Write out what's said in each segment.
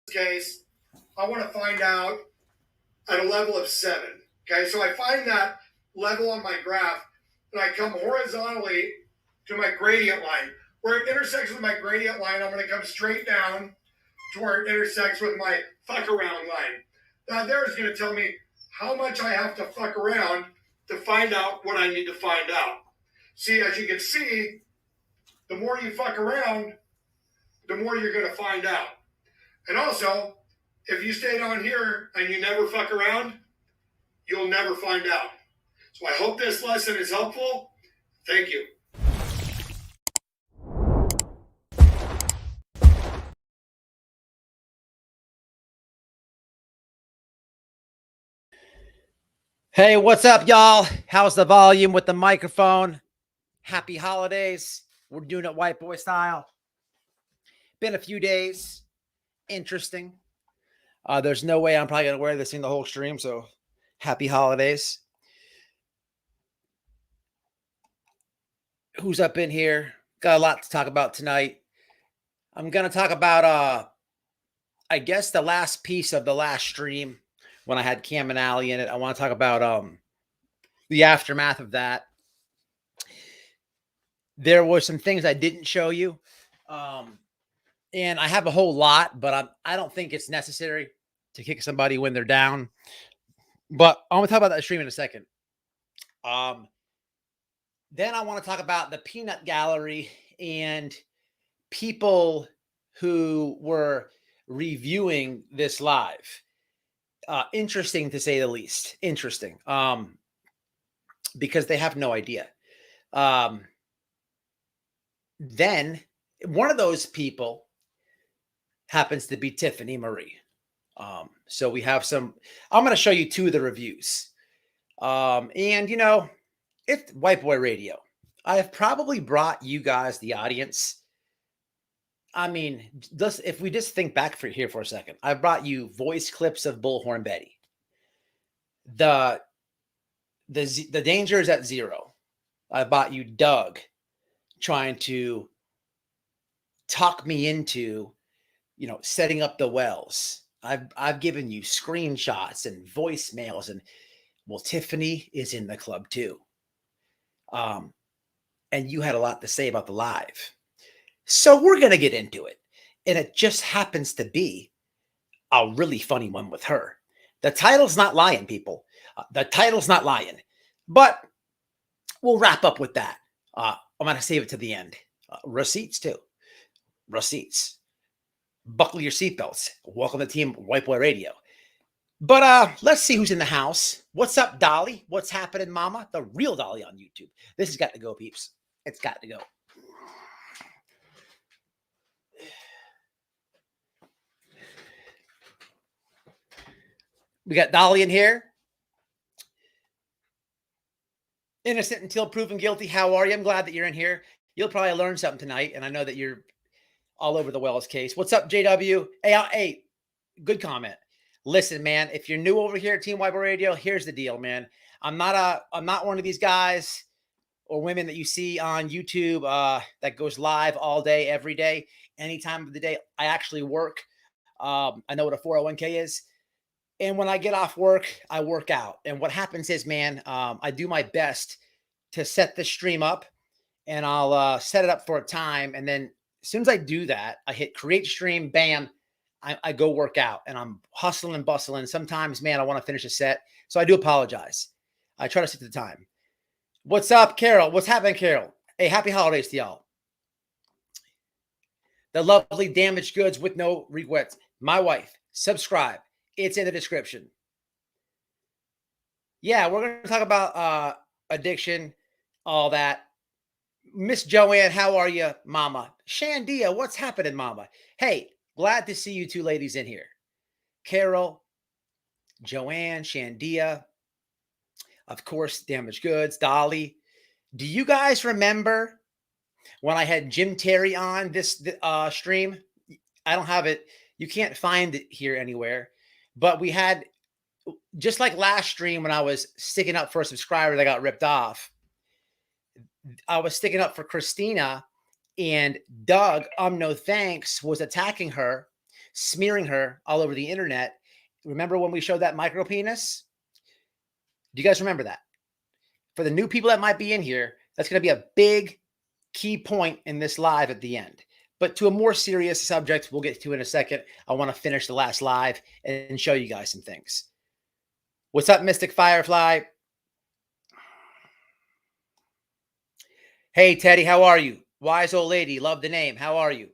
case, I want to find out at a level of 7. Okay, so I find that level on my graph, and I come horizontally to my gradient line. Where it intersects with my gradient line, I'm going to come straight down to where it intersects with my fuck around line. Now there is going to tell me how much I have to fuck around to find out what I need to find out. See, as you can see, the more you fuck around, the more you're going to find out. And also, if you stay down here and you never fuck around, you'll never find out. So I hope this lesson is helpful. Thank you. Hey, what's up, y'all? How's the volume with the microphone? Happy holidays. We're doing it white boy style. Been a few days. Interesting. There's no way I'm probably going to wear this thing the whole stream, so happy holidays. Who's up in here? Got a lot to talk about tonight. I'm going to talk about, I guess, the last piece of the last stream when I had Cam and Allie in it. I want to talk about the aftermath of that. There were some things I didn't show you. And I have a whole lot, but I don't think it's necessary to kick somebody when they're down. But I'm going to talk about that stream in a second. Then I want to talk about the peanut gallery and people who were reviewing this live. Interesting to say the least. Interesting. Because they have no idea. Then one of those people happens to be Tiffany Marie. So we have some, I'm going to show you two of the reviews. And you know, it's White Boy Radio. I have probably brought you guys, the audience. I mean, if we just think back for a second, I brought you voice clips of Bullhorn Betty. The danger is at 0. I bought you Doug trying to talk me into, you know, setting up the wells. I've given you screenshots and voicemails, and well, Tiffany is in the club too. And you had a lot to say about the live. So we're going to get into it. And it just happens to be a really funny one with her. The title's not lying, people. The title's not lying. But we'll wrap up with that. I'm going to save it to the end. Receipts too. Receipts. Buckle your seatbelts. Welcome to Team White Boy Radio. But let's see who's in the house. What's up, Dolly? What's happening, Mama? The real Dolly on YouTube. This has got to go, peeps. It's got to go. We got Dolly in here. Innocent until proven guilty. How are you? I'm glad that you're in here. You'll probably learn something tonight, and I know that you're all over the Wells case. What's up, JW? Hey, good comment. Listen, man, if you're new over here at Team White Boy Radio, here's the deal, man. I'm not one of these guys or women that you see on YouTube that goes live all day, every day, any time of the day. I actually work. I know what a 401k is. And when I get off work, I work out. And what happens is, man, I do my best to set the stream up, and I'll set it up for a time. And then as soon as I do that, I hit create stream, bam, I go work out, and I'm hustling and bustling. Sometimes, man, I want to finish a set. So I do apologize. I try to stick to the time. What's up, Carol? What's happening, Carol? Hey, happy holidays to y'all. The lovely Damaged Goods with no regrets. My wife. Subscribe. It's in the description. Yeah, we're going to talk about addiction, all that. Miss Joanne, how are you, Mama? Shandia, what's happening, Mama? Hey, glad to see you two ladies in here. Carol, Joanne, Shandia, of course, Damaged Goods, Dolly. Do you guys remember when I had Jim Terry on this stream? I don't have it. You can't find it here anywhere. But we had, just like last stream when I was sticking up for a subscriber that got ripped off, I was sticking up for Christina, and Doug, no thanks, was attacking her. smearing her all over the internet. Remember when we showed that micro penis? Do you guys remember that? For the new people that might be in here, that's going to be a big key point in this live at the end. But to a more serious subject, we'll get to in a second. I want to finish the last live and show you guys some things. What's up, Mystic Firefly? Hey, Teddy, how are you? Wise old lady, love the name. How are you?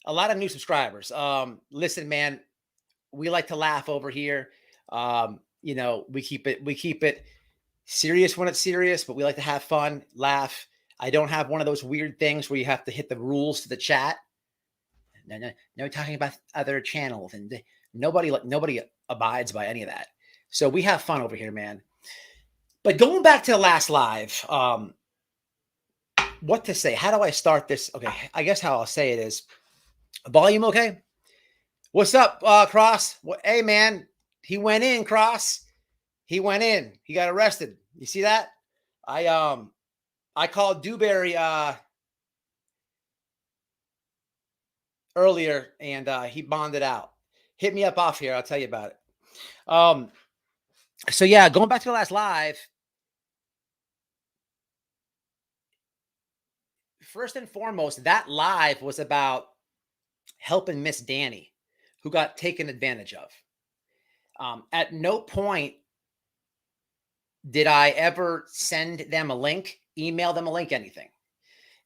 A lot of new subscribers. Listen, man, we like to laugh over here. We keep it serious when it's serious, but we like to have fun, laugh. I don't have one of those weird things where you have to hit the rules to the chat. No talking about other channels, and nobody abides by any of that. So we have fun over here, man. But going back to the last live, what to say? How do I start this? Okay, I guess how I'll say it is, volume okay? What's up, Cross? Hey, man, he went in, Cross. He went in. He got arrested. You see that? I called Dewberry earlier, and he bonded out. Hit me up off here. I'll tell you about it. So yeah, going back to the last live. First and foremost, that live was about helping Miss Danny, who got taken advantage of. At no point did I ever send them a link, email them a link, anything.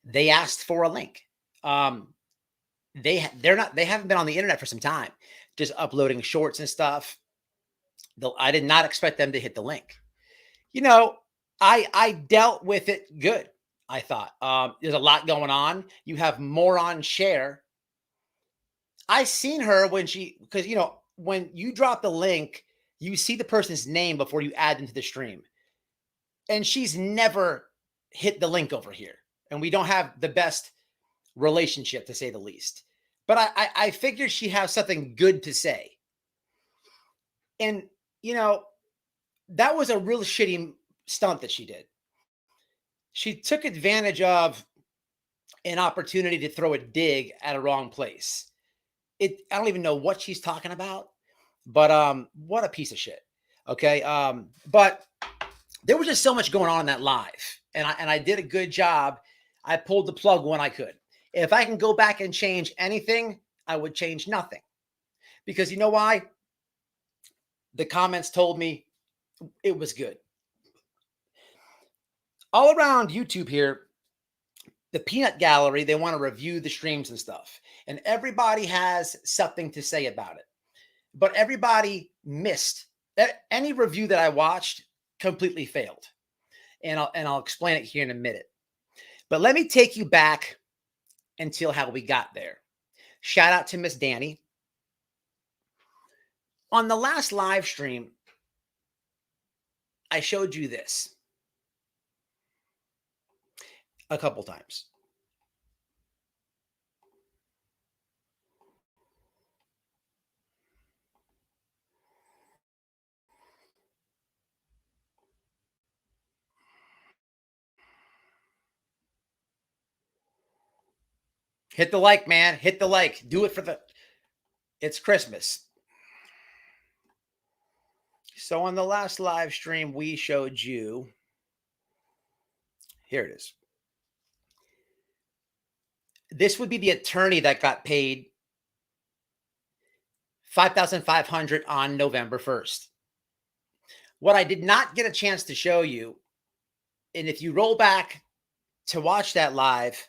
They asked for a link. They haven't been on the internet for some time, just uploading shorts and stuff. I did not expect them to hit the link. I dealt with it good. I thought there's a lot going on. You have moron share. I seen her because when you drop the link, you see the person's name before you add them to the stream. And she's never hit the link over here. And we don't have the best relationship, to say the least. But I figured she has something good to say. And, that was a real shitty stunt that she did. She took advantage of an opportunity to throw a dig at a wrong place. I don't even know what she's talking about, but what a piece of shit. Okay. But there was just so much going on in that live, and I did a good job. I pulled the plug when I could. If I can go back and change anything, I would change nothing. Because you know why? The comments told me it was good. All around YouTube here, the peanut gallery, they want to review the streams and stuff. And everybody has something to say about it. But everybody missed. Any review that I watched completely failed. And I'll explain it here in a minute. But let me take you back until how we got there. Shout out to Miss Danny. On the last live stream, I showed you this a couple times. Hit the like, man. Hit the like. Do it it's Christmas. So on the last live stream, we showed you, here it is. This would be the attorney that got paid $5,500 on November 1st. What I did not get a chance to show you, and if you roll back to watch that live,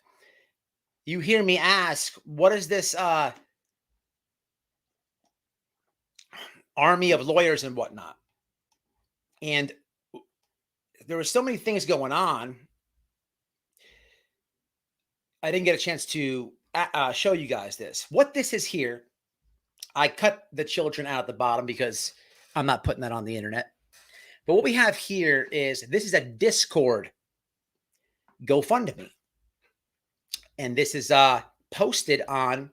you hear me ask, what is this army of lawyers and whatnot? And there were so many things going on, I didn't get a chance to show you guys this. What this is here, I cut the children out at the bottom because I'm not putting that on the internet. But what we have here is, this is a Discord GoFundMe. And this is posted on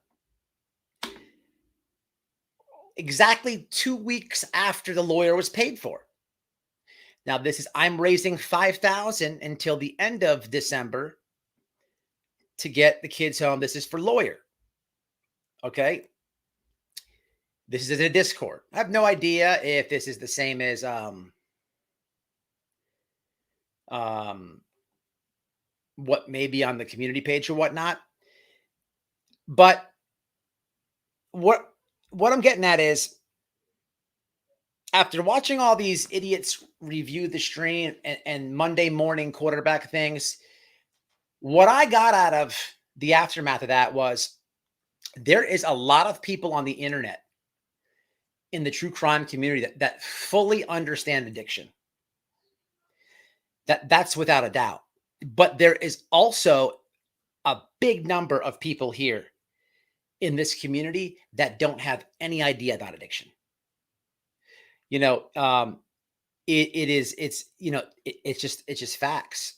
exactly 2 weeks after the lawyer was paid for. Now, I'm raising $5,000 until the end of December to get the kids home. This is for lawyer. Okay. This is a Discord. I have no idea if this is the same as um what may be on the community page or whatnot. But what what I'm getting at is after watching all these idiots review the stream and Monday morning quarterback things, what I got out of the aftermath of that was there is a lot of people on the internet in the true crime community that fully understand addiction. That's without a doubt. But there is also a big number of people here in this community that don't have any idea about addiction. You know, it's just facts.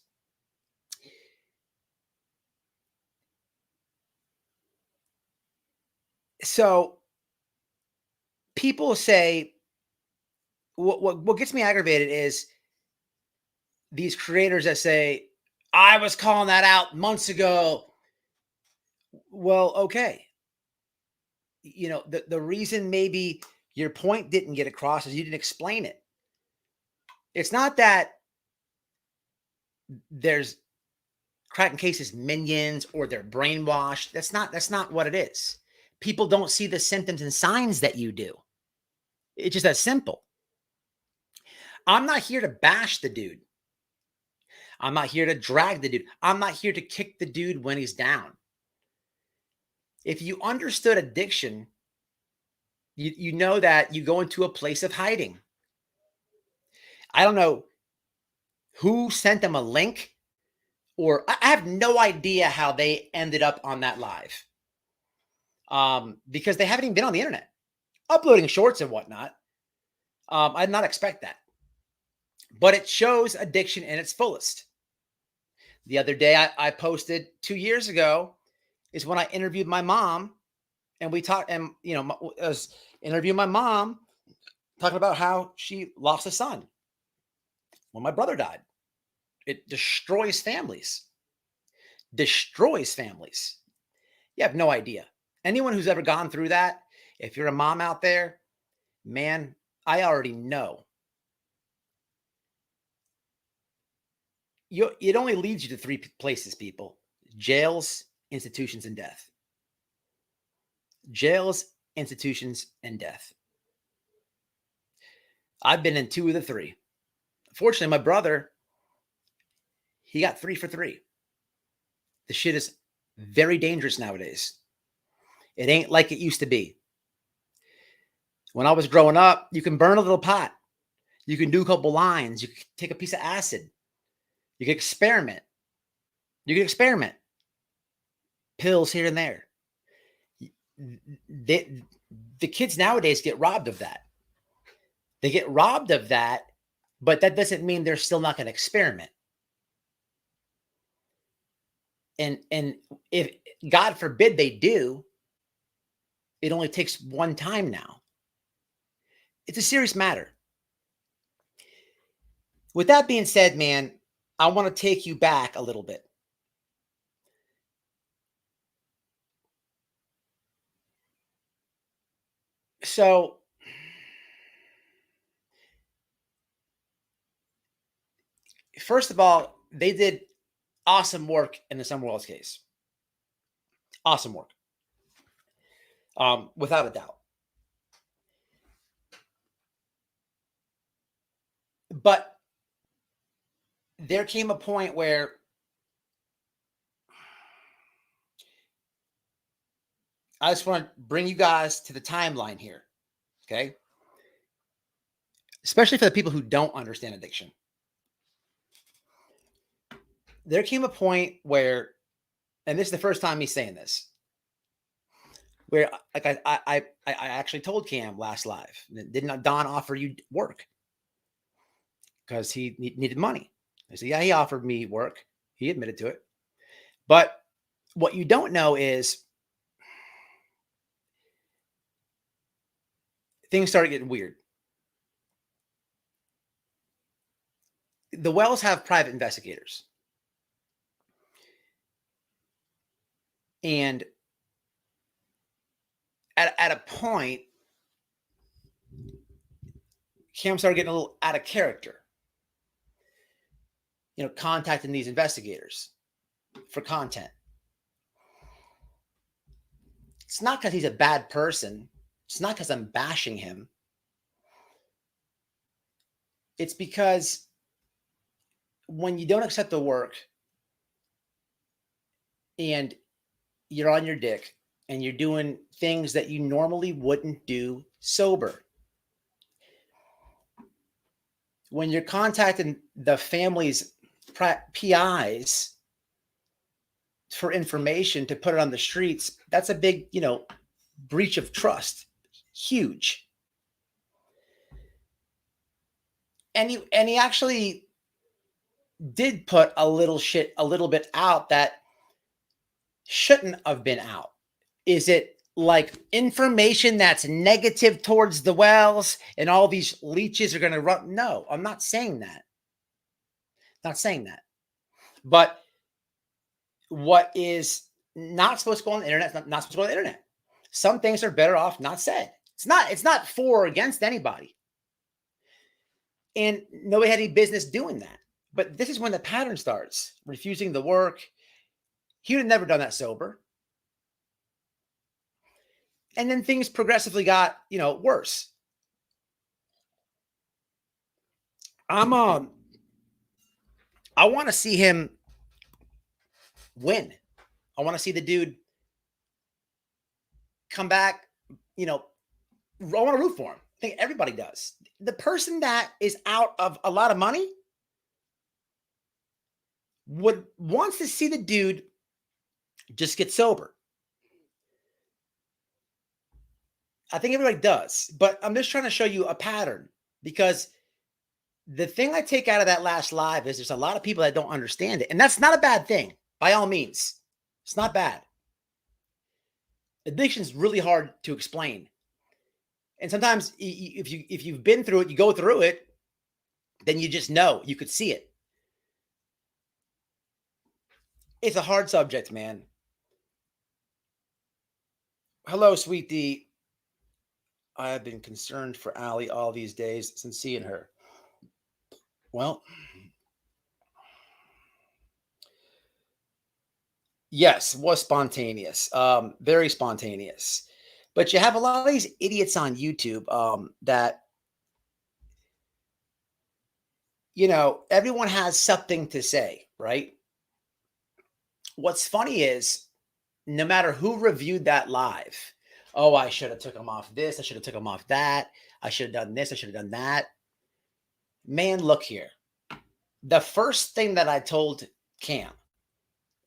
So people say what gets me aggravated is these creators that say, I was calling that out months ago. Well, okay. The reason maybe your point didn't get across is you didn't explain it. It's not that there's cracking cases minions or they're brainwashed. That's not what it is. People don't see the symptoms and signs that you do. It's just that simple. I'm not here to bash the dude. I'm not here to drag the dude. I'm not here to kick the dude when he's down. If you understood addiction, you know that you go into a place of hiding. I don't know who sent them a link, or I have no idea how they ended up on that live. Because they haven't even been on the internet, uploading shorts and whatnot. I did not expect that. But it shows addiction in its fullest. The other day I posted 2 years ago is when I interviewed my mom, and we talked, and I was interviewing my mom, talking about how she lost a son when my brother died. It destroys families. Destroys families. You have no idea. Anyone who's ever gone through that, if you're a mom out there, man, I already know. It only leads you to three places, people: jails, institutions, and death. Jails, institutions, and death. I've been in 2 of the 3. Fortunately, my brother, he got 3 for 3. The shit is very dangerous nowadays. It ain't like it used to be. When I was growing up, you can burn a little pot. You can do a couple lines. You can take a piece of acid. You can experiment. Pills here and there. The kids nowadays get robbed of that. They get robbed of that, but that doesn't mean they're still not going to experiment. And if God forbid they do, it only takes one time now. It's a serious matter. With that being said, man, I want to take you back a little bit. So, first of all, they did awesome work in the Summerwell's case. Awesome work. Without a doubt. But there came a point where I just want to bring you guys to the timeline here. Okay. Especially for the people who don't understand addiction. There came a point where, and this is the first time me saying this, where like I actually told Cam last live, did not Don offer you work? Because he needed money. I said, yeah, he offered me work. He admitted to it. But what you don't know is things started getting weird. The Wells have private investigators. And at a point, Cam started getting a little out of character. Contacting these investigators for content. It's not because he's a bad person. It's not because I'm bashing him. It's because when you don't accept the work and you're on your dick and you're doing things that you normally wouldn't do sober, when you're contacting the family's PIs for information to put it on the streets, that's a big, breach of trust. Huge. And he actually did put a little bit out that shouldn't have been out. Is it like information that's negative towards the wells and all these leeches are going to run? No, I'm not saying that. Not saying that. But what is not supposed to go on the internet is not supposed to go on the internet. Some things are better off not said. It's not for or against anybody. And nobody had any business doing that. But this is when the pattern starts. Refusing the work. He would have never done that sober. And then things progressively got, worse. I want to see him win. I want to see the dude come back. I want to root for him. I think everybody does. The person that is out of a lot of money wants to see the dude just get sober. I think everybody does, but I'm just trying to show you a pattern, because the thing I take out of that last live is there's a lot of people that don't understand it. And that's not a bad thing, by all means. It's not bad. Addiction is really hard to explain. And sometimes if you've been through it, you go through it, then you just know, you could see it. It's a hard subject, man. Hello, sweetie. I have been concerned for Allie all these days since seeing her. Well, yes, was spontaneous, very spontaneous. But you have a lot of these idiots on YouTube that, everyone has something to say, right? What's funny is no matter who reviewed that live, oh, I should have took him off this. I should have took him off that. I should have done this. I should have done that. Man, look here. The first thing that I told Cam,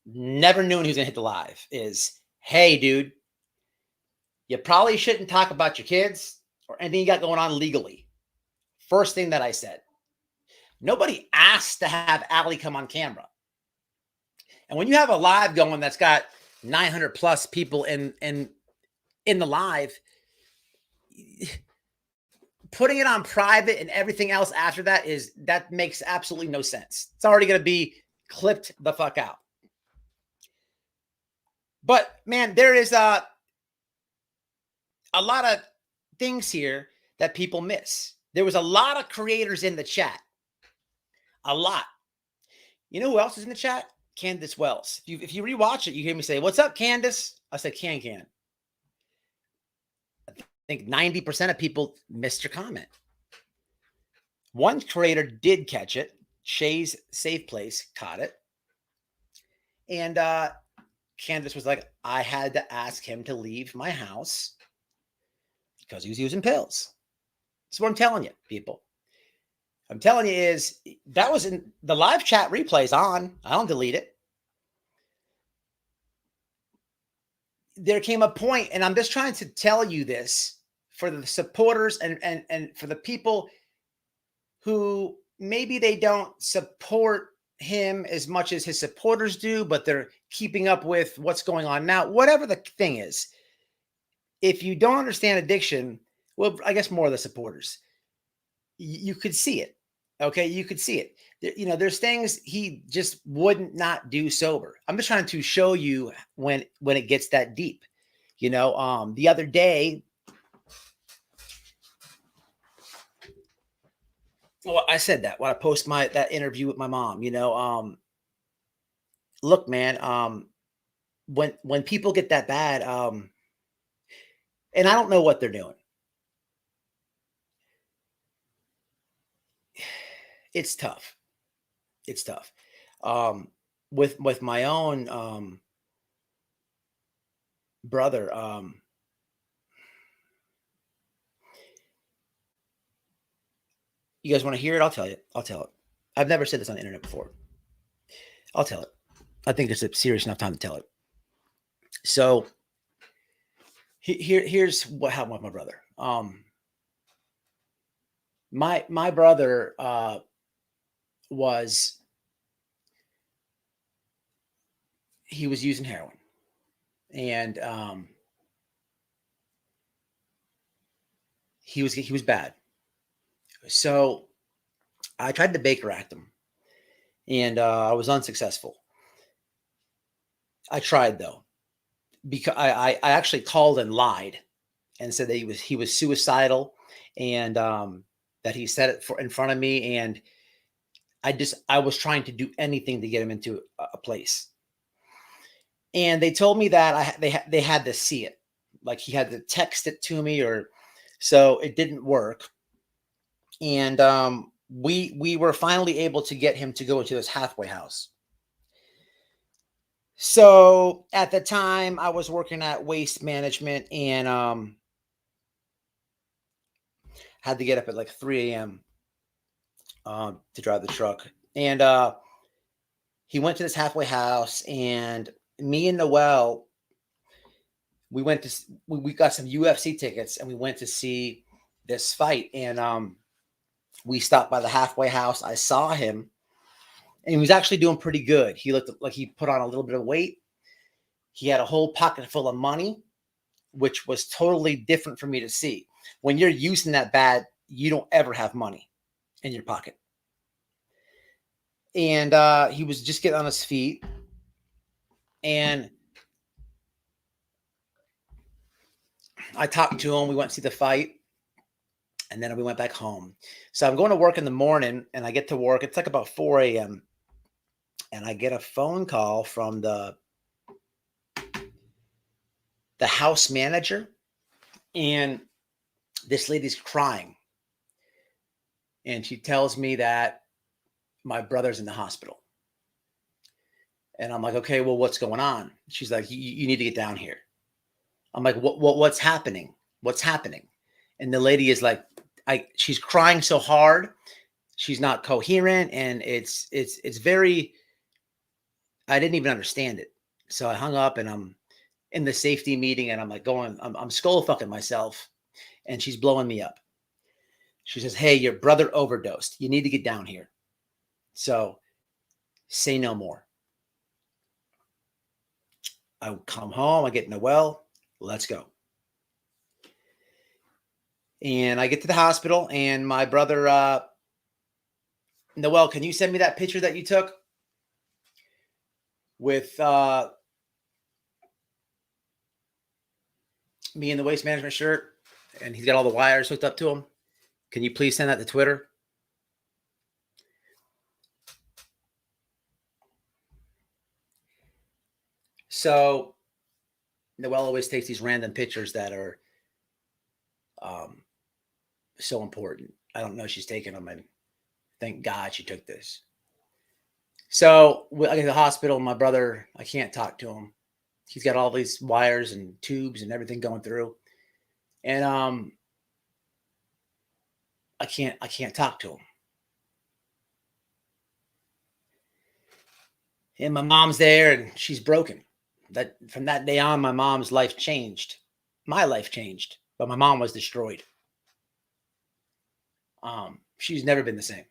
never knew when he was going to hit the live, is, hey, dude, you probably shouldn't talk about your kids or anything you got going on legally. First thing that I said. Nobody asked to have Allie come on camera. And when you have a live going that's got 900 plus people in the live, putting it on private and everything else after that makes absolutely no sense. It's already going to be clipped the fuck out. But man, there is a lot of things here that people miss. There was a lot of creators in the chat. A lot. You know who else is in the chat? Candace Wells. If you rewatch it, you hear me say, "What's up, Candace?" I said, "Can." I think 90% of people missed your comment. One creator did catch it. Shay's Safe Place caught it. And Candace was like, I had to ask him to leave my house because he was using pills. That's what I'm telling you, people. I'm telling you is that was in the live chat replays on. I don't delete it. There came a point, and I'm just trying to tell you this for the supporters and for the people who maybe they don't support him as much as his supporters do, but they're keeping up with what's going on now. Whatever the thing is, if you don't understand addiction, well, I guess more of the supporters, you could see it. Okay, you could see it. There's things he just wouldn't not do sober. I'm just trying to show you when it gets that deep. The other day, well, I said that when I post that interview with my mom, look, man, when people get that bad, and I don't know what they're doing. It's tough. It's tough. With my own brother, you guys want to hear it? I'll tell you. I'll tell it. I've never said this on the internet before. I'll tell it. I think it's a serious enough time to tell it. So here's what happened with my brother. My brother was he was using heroin, and he was bad. So I tried to Baker Act him, and I was unsuccessful. I tried though, because I actually called and lied and said that he was suicidal, and that he said it in front of me, and I was trying to do anything to get him into a place. And they told me that they had to see it, like he had to text it to me, or so it didn't work. And we were finally able to get him to go into this halfway house. So at the time, I was working at Waste Management, and had to get up at like 3 a.m. To drive the truck. And he went to this halfway house, and me and Noel, we went to we got some UFC tickets, and we went to see this fight. And we stopped by the halfway house. I saw him, and he was actually doing pretty good. He looked like he put on a little bit of weight. He had a whole pocket full of money, which was totally different for me to see. When you're using that bad, you don't ever have money in your pocket. And he was just getting on his feet, and I talked to him. We went to see the fight, and then we went back home. So I'm going to work in the morning, and I get to work. It's like about 4 a.m. And I get a phone call from the house manager, and this lady's crying, and she tells me that my brother's in the hospital. And I'm like, okay, well, what's going on? She's like, you need to get down here. I'm like, what's happening? What's happening? And the lady is like, she's crying so hard, she's not coherent, and it's very. I didn't even understand it, so I hung up, and I'm in the safety meeting, and I'm like I'm skull fucking myself, and she's blowing me up. She says, "Hey, your brother overdosed. You need to get down here." So say no more. I come home, I get Noel, let's go. And I get to the hospital, and my brother, Noel, can you send me that picture that you took with me in the Waste Management shirt, and he's got all the wires hooked up to him? Can you please send that to Twitter? So Noelle always takes these random pictures that are so important. I don't know she's taking them, and thank God she took this. So I get to the hospital. My brother, I can't talk to him. He's got all these wires and tubes and everything going through, and I can't talk to him. And my mom's there, and she's broken. That from that day on, my mom's life changed. My life changed, but my mom was destroyed. She's never been the same.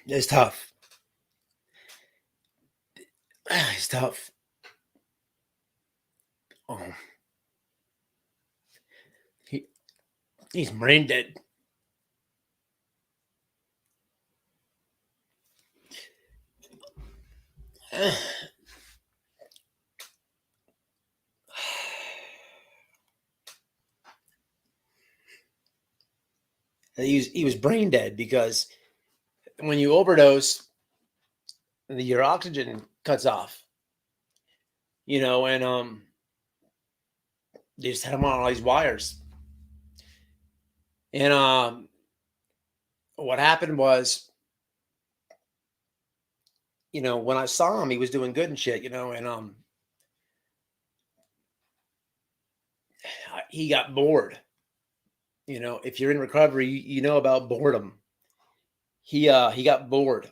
It's tough. It's tough. Oh, he he's brain dead. He was brain dead because when you overdose, your oxygen cuts off. And they just had him on all these wires. And what happened was, when I saw him, he was doing good and shit, and he got bored. If you're in recovery, you know about boredom. He got bored,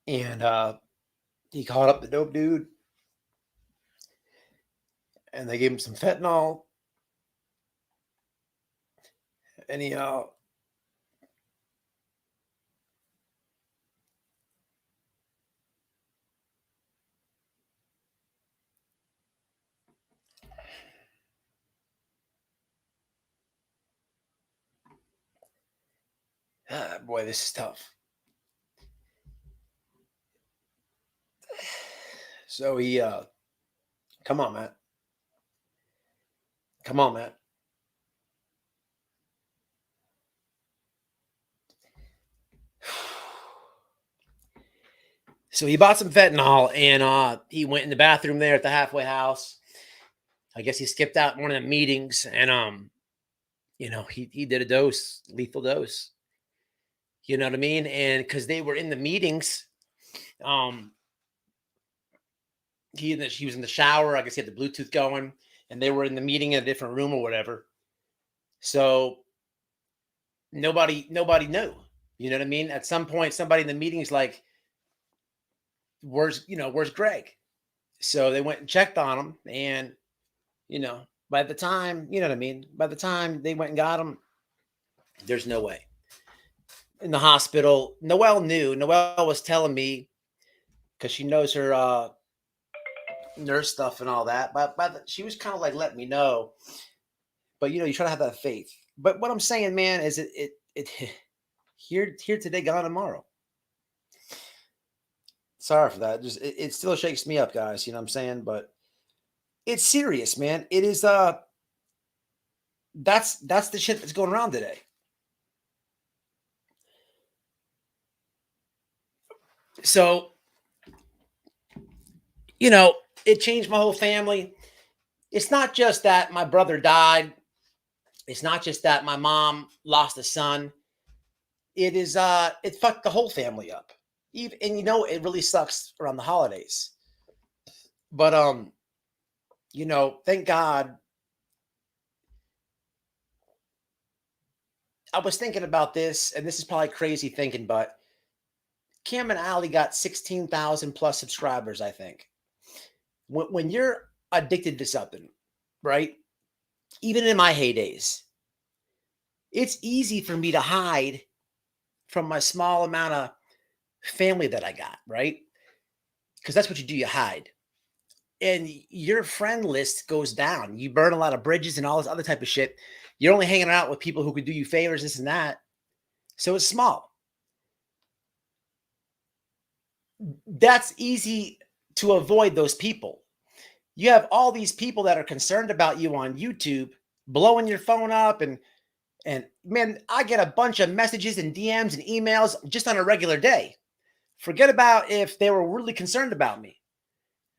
and he called up the dope dude, and they gave him some fentanyl, and he boy, this is tough. So he come on, Matt. Come on, Matt. So he bought some fentanyl, and he went in the bathroom there at the halfway house. I guess he skipped out one of the meetings, and he did a dose, lethal dose. You know what I mean? And because they were in the meetings, um, he was in the shower. I guess he had the Bluetooth going, and they were in the meeting in a different room or whatever. So nobody knew. You know what I mean? At some point, somebody in the meeting is like, where's Greg? So they went and checked on him, and by the time, you know what I mean, by the time they went and got him, there's no way. In the hospital, Noelle knew. Noelle was telling me because she knows her nurse stuff and all that. But she was kind of like letting me know. But you try to have that faith. But what I'm saying, man, is it here today, gone tomorrow. Sorry for that. Just it still shakes me up, guys. You know what I'm saying? But it's serious, man. It is that's the shit that's going around today. So, it changed my whole family. It's not just that my brother died. It's not just that my mom lost a son. It fucked the whole family up. Even, and it really sucks around the holidays. But thank God. I was thinking about this, and this is probably crazy thinking, but Cam and Ali got 16,000 plus subscribers, I think. When you're addicted to something, right? Even in my heydays, it's easy for me to hide from my small amount of family that I got, right? Because that's what you do, you hide. And your friend list goes down. You burn a lot of bridges and all this other type of shit. You're only hanging out with people who could do you favors, this and that. So it's small. That's easy to avoid those people. You have all these people that are concerned about you on YouTube, blowing your phone up, and man, I get a bunch of messages and DMs and emails just on a regular day. Forget about if they were really concerned about me.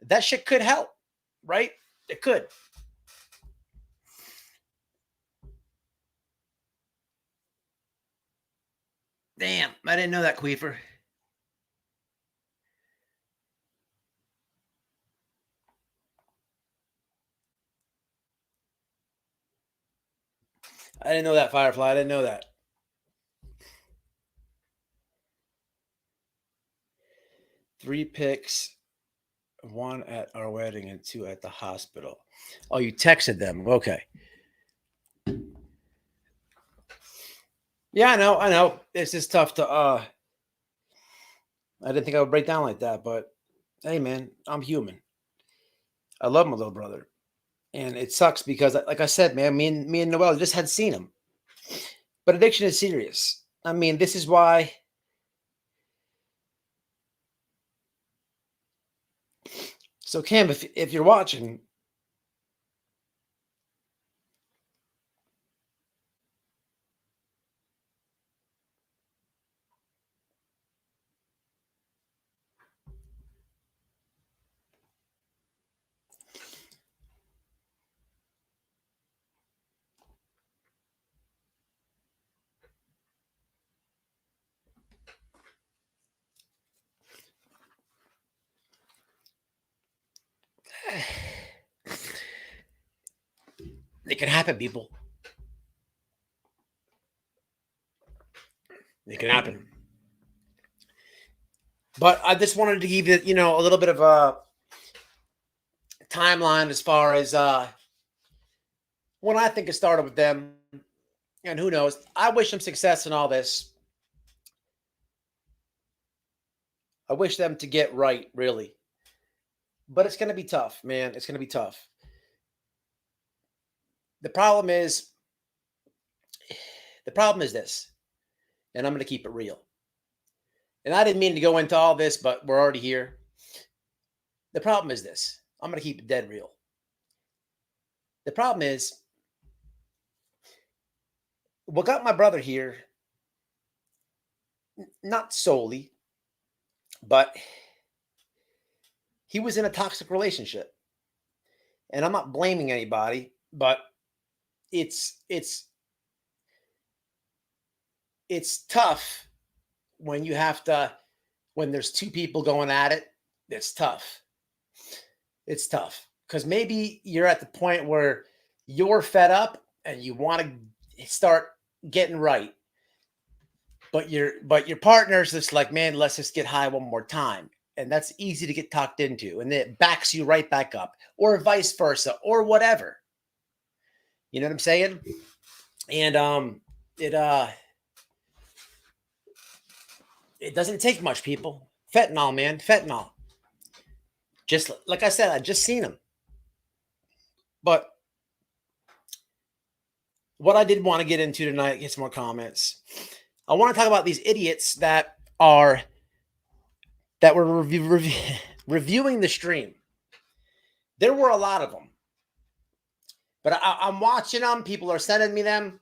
That shit could help, right? It could. Damn, I didn't know that, Queefer. I didn't know that, Firefly. I didn't know that. 3 pics, 1 at our wedding and 2 at the hospital. Oh, you texted them. Okay. Yeah, I know. It's just tough to I didn't think I would break down like that, but hey man, I'm human. I love my little brother. And it sucks because like I said, man, me and Noel just had seen him. But addiction is serious. I mean, this is why so Cam, if you're watching, it can happen, people. It can happen. But I just wanted to give you, a little bit of a timeline as far as when I think it started with them. And who knows? I wish them success in all this. I wish them to get right, really. But it's going to be tough, man. It's going to be tough. The problem is, the problem is this, and I'm going to keep it real. And I didn't mean to go into all this, but we're already here. The problem is this. I'm going to keep it dead real. The problem is, what got my brother here, not solely, but he was in a toxic relationship. And I'm not blaming anybody, but it's tough when you have to, when there's two people going at it. It's tough. It's tough because maybe you're at the point where you're fed up and you want to start getting right, but your partner's just like, man, let's just get high one more time. And that's easy to get talked into, and it backs you right back up, or vice versa, or whatever. You know what I'm saying? And it it doesn't take much, people. Fentanyl, man, fentanyl. Just like I said, I just seen him. But what I did want to get into tonight, get some more comments. I want to talk about these idiots that were reviewing the stream. There were a lot of them, but I'm watching them. People are sending me them.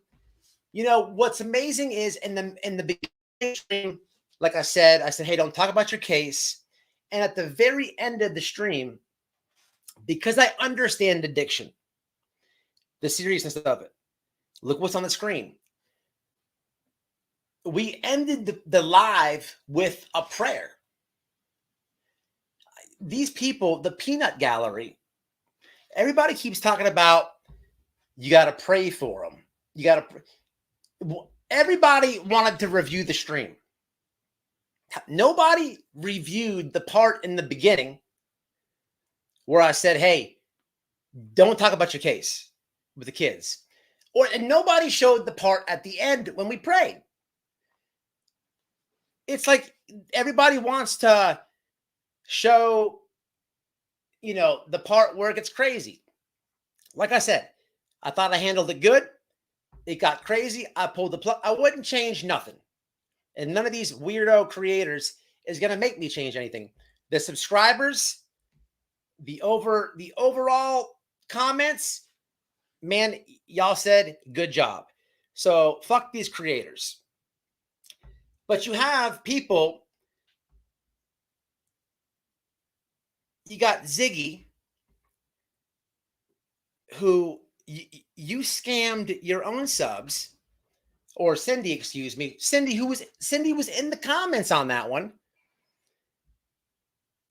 What's amazing is in the beginning stream, like I said, hey, don't talk about your case. And at the very end of the stream, because I understand addiction, the seriousness of it. Look what's on the screen. We ended the live with a prayer. These people, the peanut gallery, everybody keeps talking about you got to pray for them. You got to. Everybody wanted to review the stream. Nobody reviewed the part in the beginning where I said, hey, don't talk about your case with the kids. And nobody showed the part at the end when we prayed. It's like everybody wants to show, the part where it gets crazy. Like I said, I thought I handled it good. It got crazy. I pulled the plug. I wouldn't change nothing. And none of these weirdo creators is going to make me change anything. The subscribers, the overall comments, man, y'all said good job. So fuck these creators. But you have people, you got Ziggy, who you scammed your own subs, or Cindy, excuse me. Cindy was in the comments on that one.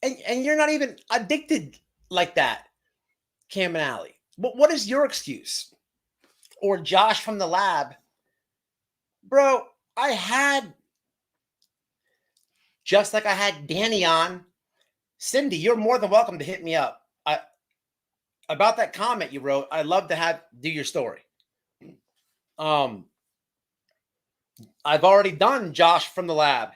And you're not even addicted like that, Cam and Alley. What is your excuse? Or Josh from the lab. Bro, I had, just like I had Danny on. Cindy, you're more than welcome to hit me up. About that comment you wrote, I'd love to do your story. I've already done Josh from the lab.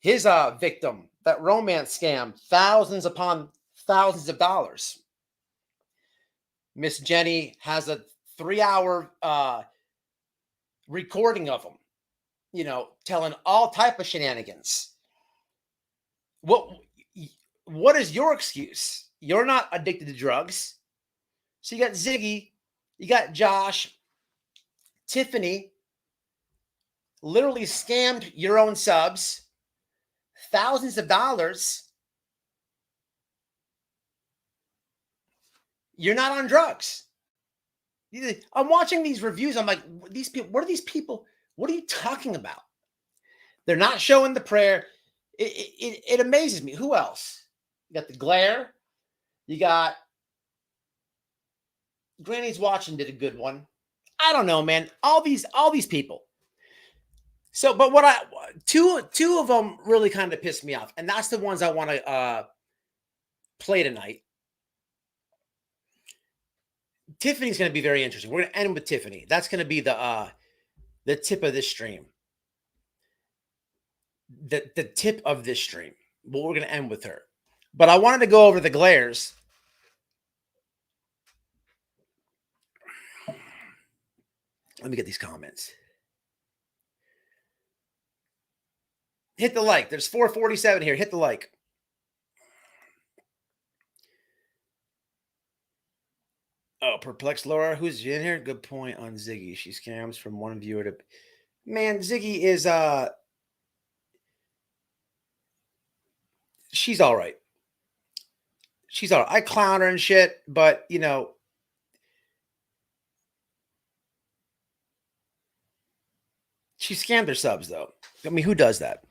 His victim, that romance scam, thousands upon thousands of dollars. Miss Jenny has a 3-hour recording of him, telling all type of shenanigans. What is your excuse? You're not addicted to drugs. So you got Ziggy, you got Josh, Tiffany, literally scammed your own subs, thousands of dollars. You're not on drugs. I'm watching these reviews. I'm like, these people, what are these people? What are you talking about? They're not showing the prayer. It amazes me. Who else? You got the glare. You got Granny's watching did a good one. I don't know, man. All these people. So, but what two of them really kind of pissed me off, and that's the ones I want to play tonight. Tiffany's going to be very interesting. We're going to end with Tiffany. That's going to be the tip of this stream. The tip of this stream. But we're going to end with her. But I wanted to go over the glares. Let me get these comments. Hit the like. There's 447 here. Hit the like. Oh, perplexed Laura. Who's in here? Good point on Ziggy. She scams from one viewer to... Man, Ziggy is... She's all right. She's all right. I clown her and shit, but, she scammed her subs, though. I mean, who does that?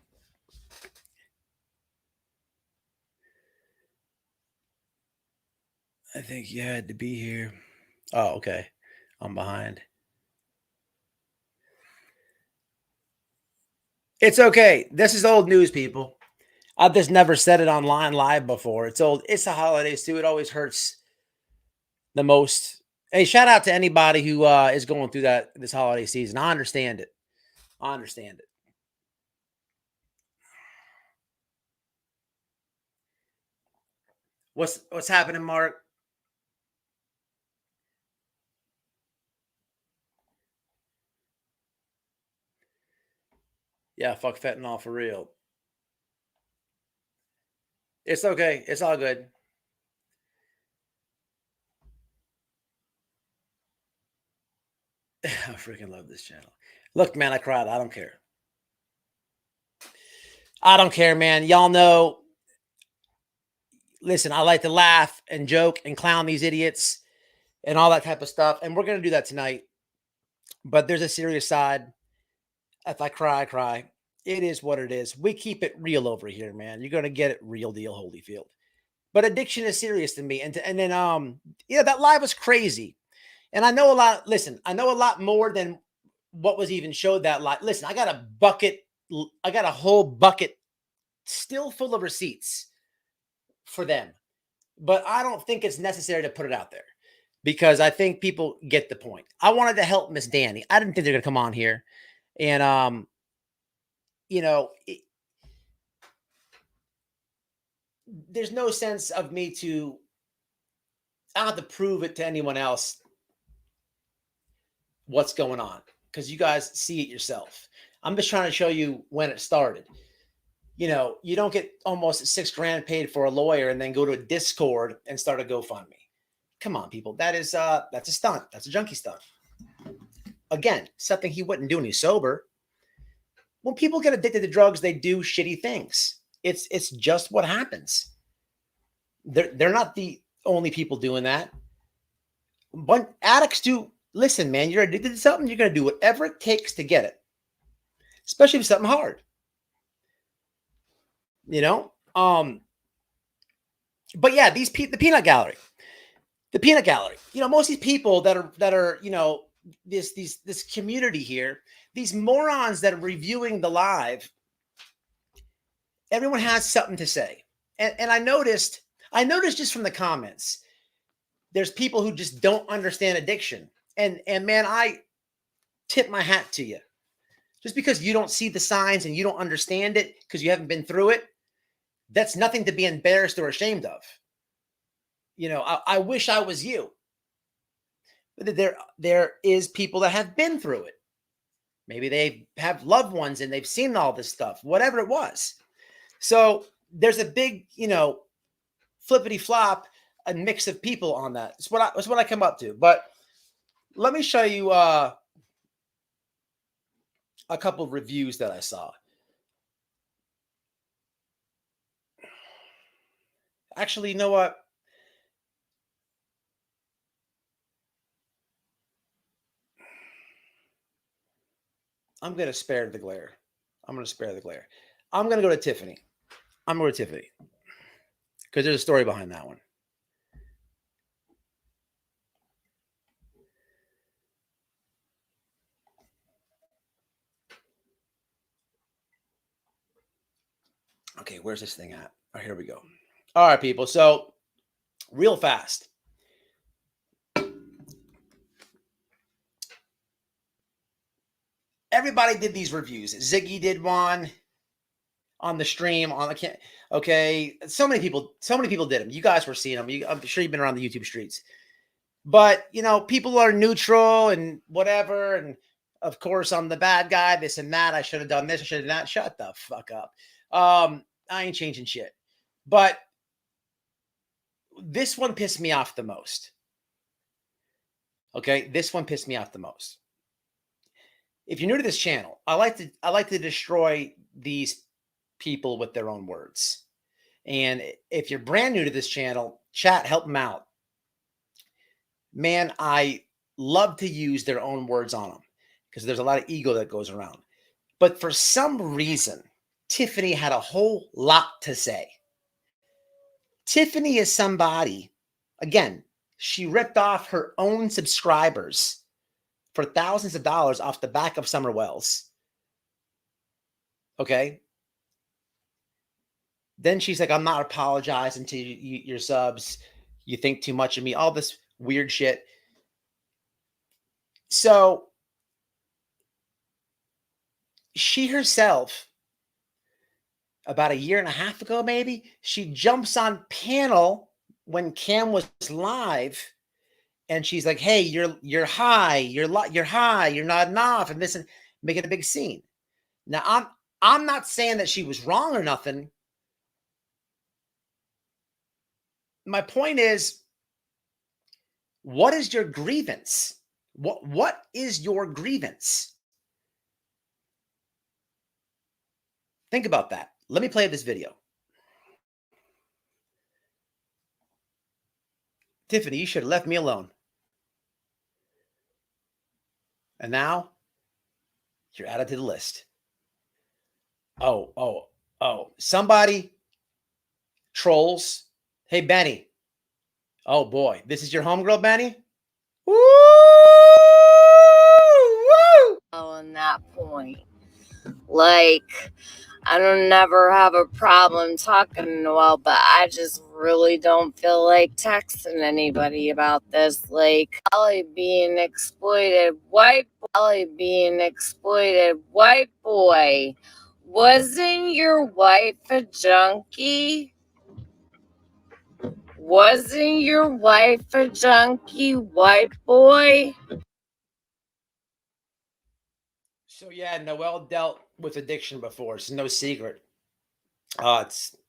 I think you had to be here. Oh, okay. I'm behind. It's okay. This is old news, people. I've just never said it online live before. It's old. It's the holidays, too. It always hurts the most. Hey, shout out to anybody who is going through this holiday season. I understand it. What's happening, Mark? Yeah, fuck fentanyl for real. It's okay. It's all good. I freaking love this channel. Look, man, I cried. I don't care. I don't care, man. Y'all know. Listen, I like to laugh and joke and clown these idiots and all that type of stuff. And we're going to do that tonight. But there's a serious side. If I cry, I cry. It is what it is. We keep it real over here, man. You're going to get it real deal, Holyfield. But addiction is serious to me. And then, that live was crazy. And I know a lot. Listen, I know a lot more than what was even showed that live. Listen, I got a whole bucket still full of receipts for them. But I don't think it's necessary to put it out there because I think people get the point. I wanted to help Miss Danny. I didn't think they're going to come on here. And, there's no sense of me I don't have to prove it to anyone else what's going on because you guys see it yourself. I'm just trying to show you when it started. You don't get almost $6,000 paid for a lawyer and then go to a Discord and start a GoFundMe. Come on, people. That's a stunt. That's a junkie stunt. Again, something he wouldn't do when he's sober. When people get addicted to drugs, they do shitty things. It's just what happens. They're not the only people doing that. But addicts do. Listen, man, you're addicted to something, you're going to do whatever it takes to get it. Especially if it's something hard. But yeah, the peanut gallery. The peanut gallery. Most of these people that are this community here, these morons that are reviewing the live, everyone has something to say. And I noticed just from the comments, there's people who just don't understand addiction. And man, I tip my hat to you. Just because you don't see the signs and you don't understand it because you haven't been through it, that's nothing to be embarrassed or ashamed of. You know, I wish I was you. But there is people that have been through it. Maybe they have loved ones and they've seen all this stuff, whatever it was. So there's a big, you know, flippity flop, a mix of people on that. It's what I come up to. But let me show you a couple of reviews that I saw. Actually, you know what? I'm going to spare the glare. I'm going to spare the glare. I'm going to go to Tiffany. I'm going to Tiffany because there's a story behind that one. Okay, where's this thing at? Oh, here we go. All right, people. So, real fast. Everybody did these reviews. Ziggy did one on the stream. Okay, so many people did them. You guys were seeing them. I'm sure you've been around the YouTube streets. But you know, people are neutral and whatever. And of course, I'm the bad guy. This and that. I should have done this. I should have done that. Shut the fuck up. I ain't changing shit. But this one pissed me off the most. Okay, this one pissed me off the most. If you're new to this channel, I like to destroy these people with their own words. And if you're brand new to this channel, chat, help them out. Man, I love to use their own words on them because there's a lot of ego that goes around. But for some reason, Tiffany had a whole lot to say. Tiffany is somebody, again, she ripped off her own subscribers for thousands of dollars off the back of Summer Wells. Okay. Then she's like, I'm not apologizing to your subs. You think too much of me, all this weird shit. So she herself, about a year and a half ago, maybe, she jumps on panel when Cam was live. And she's like, hey, you're high, you're high, you're nodding off, and this, and making a big scene. Now, I'm not saying that she was wrong or nothing. My point is, what is your grievance? What is your grievance? Think about that. Let me play this video. Tiffany, you should have left me alone. And now you're added to the list. Oh. Somebody trolls. Hey, Benny. Oh, boy. This is your homegirl, Benny? Woo! Woo! On that point. Like, I don't never have a problem talking to Noel, but I just really don't feel like texting anybody about this. Like, Ollie being exploited, white boy. Wasn't your wife a junkie? Wasn't your wife a junkie, white boy? So yeah, Noelle dealt with addiction before. It's no secret.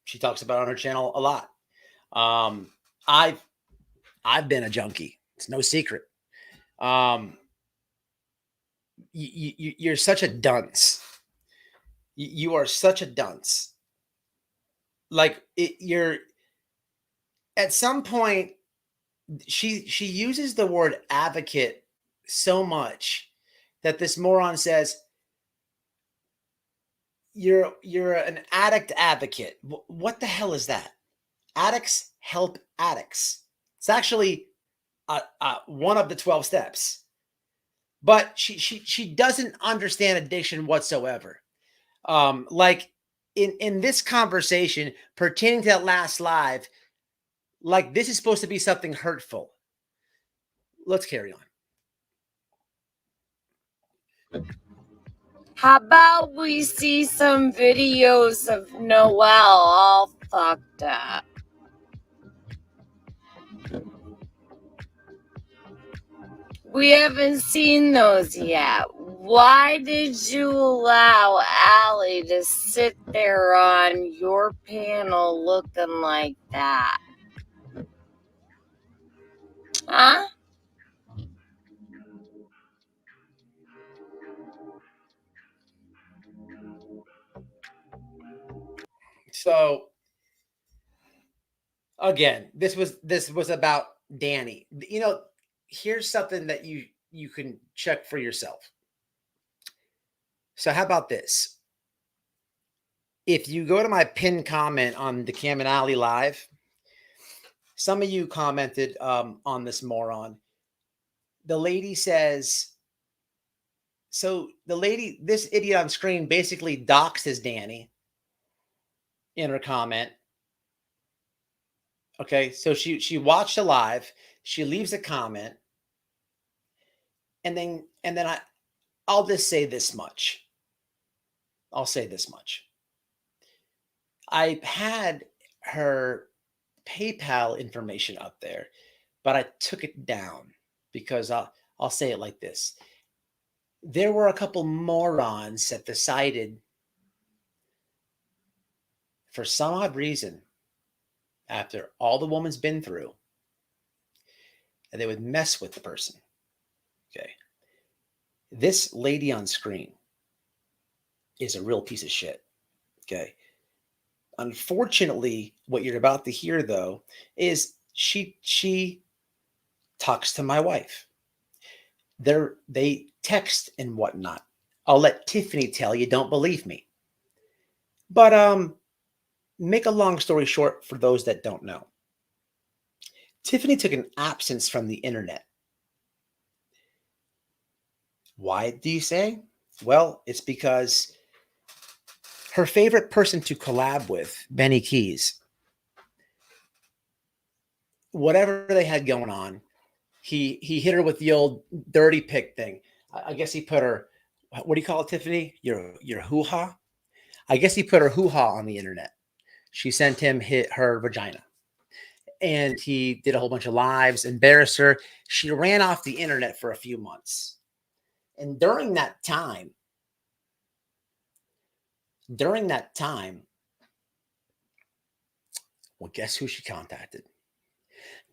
She talks about it on her channel a lot. I've been a junkie. It's no secret. You're such a dunce. You are such a dunce. Like you're at some point. She uses the word advocate so much that this moron says you're an addict advocate. What the hell is that? Addicts help addicts. It's actually one of the 12 steps. But she doesn't understand addiction whatsoever. Like in this conversation pertaining to that last live, like this is supposed to be something hurtful. Let's carry on. How about we see some videos of Noelle all fucked up? We haven't seen those yet. Why did you allow Allie to sit there on your panel looking like that? Huh? So again, this was about Danny. You know, here's something that you can check for yourself. So how about this? If you go to my pinned comment on the Cam and Alley live, some of you commented on this moron. The lady says, so the lady, this idiot on screen basically doxed his Danny in her comment. Okay, so she watched the live, she leaves a comment, and then I'll just say this much. I'll say this much. I had her PayPal information up there, but I took it down because I'll say it like this. There were a couple morons that decided for some odd reason, after all the woman's been through, that they would mess with the person. Okay. This lady on screen is a real piece of shit. Okay. Unfortunately, what you're about to hear though is she talks to my wife. They text and whatnot. I'll let Tiffany tell you, don't believe me. But make a long story short for those that don't know. Tiffany took an absence from the internet. Why do you say? Well, it's because her favorite person to collab with, Benny Keys, whatever they had going on, he hit her with the old dirty pic thing. I guess he put her, what do you call it, Tiffany? Your hoo-ha? I guess he put her hoo-ha on the internet. She sent him her vagina. And he did a whole bunch of lives, embarrassed her. She ran off the internet for a few months. And during that time, well, guess who she contacted?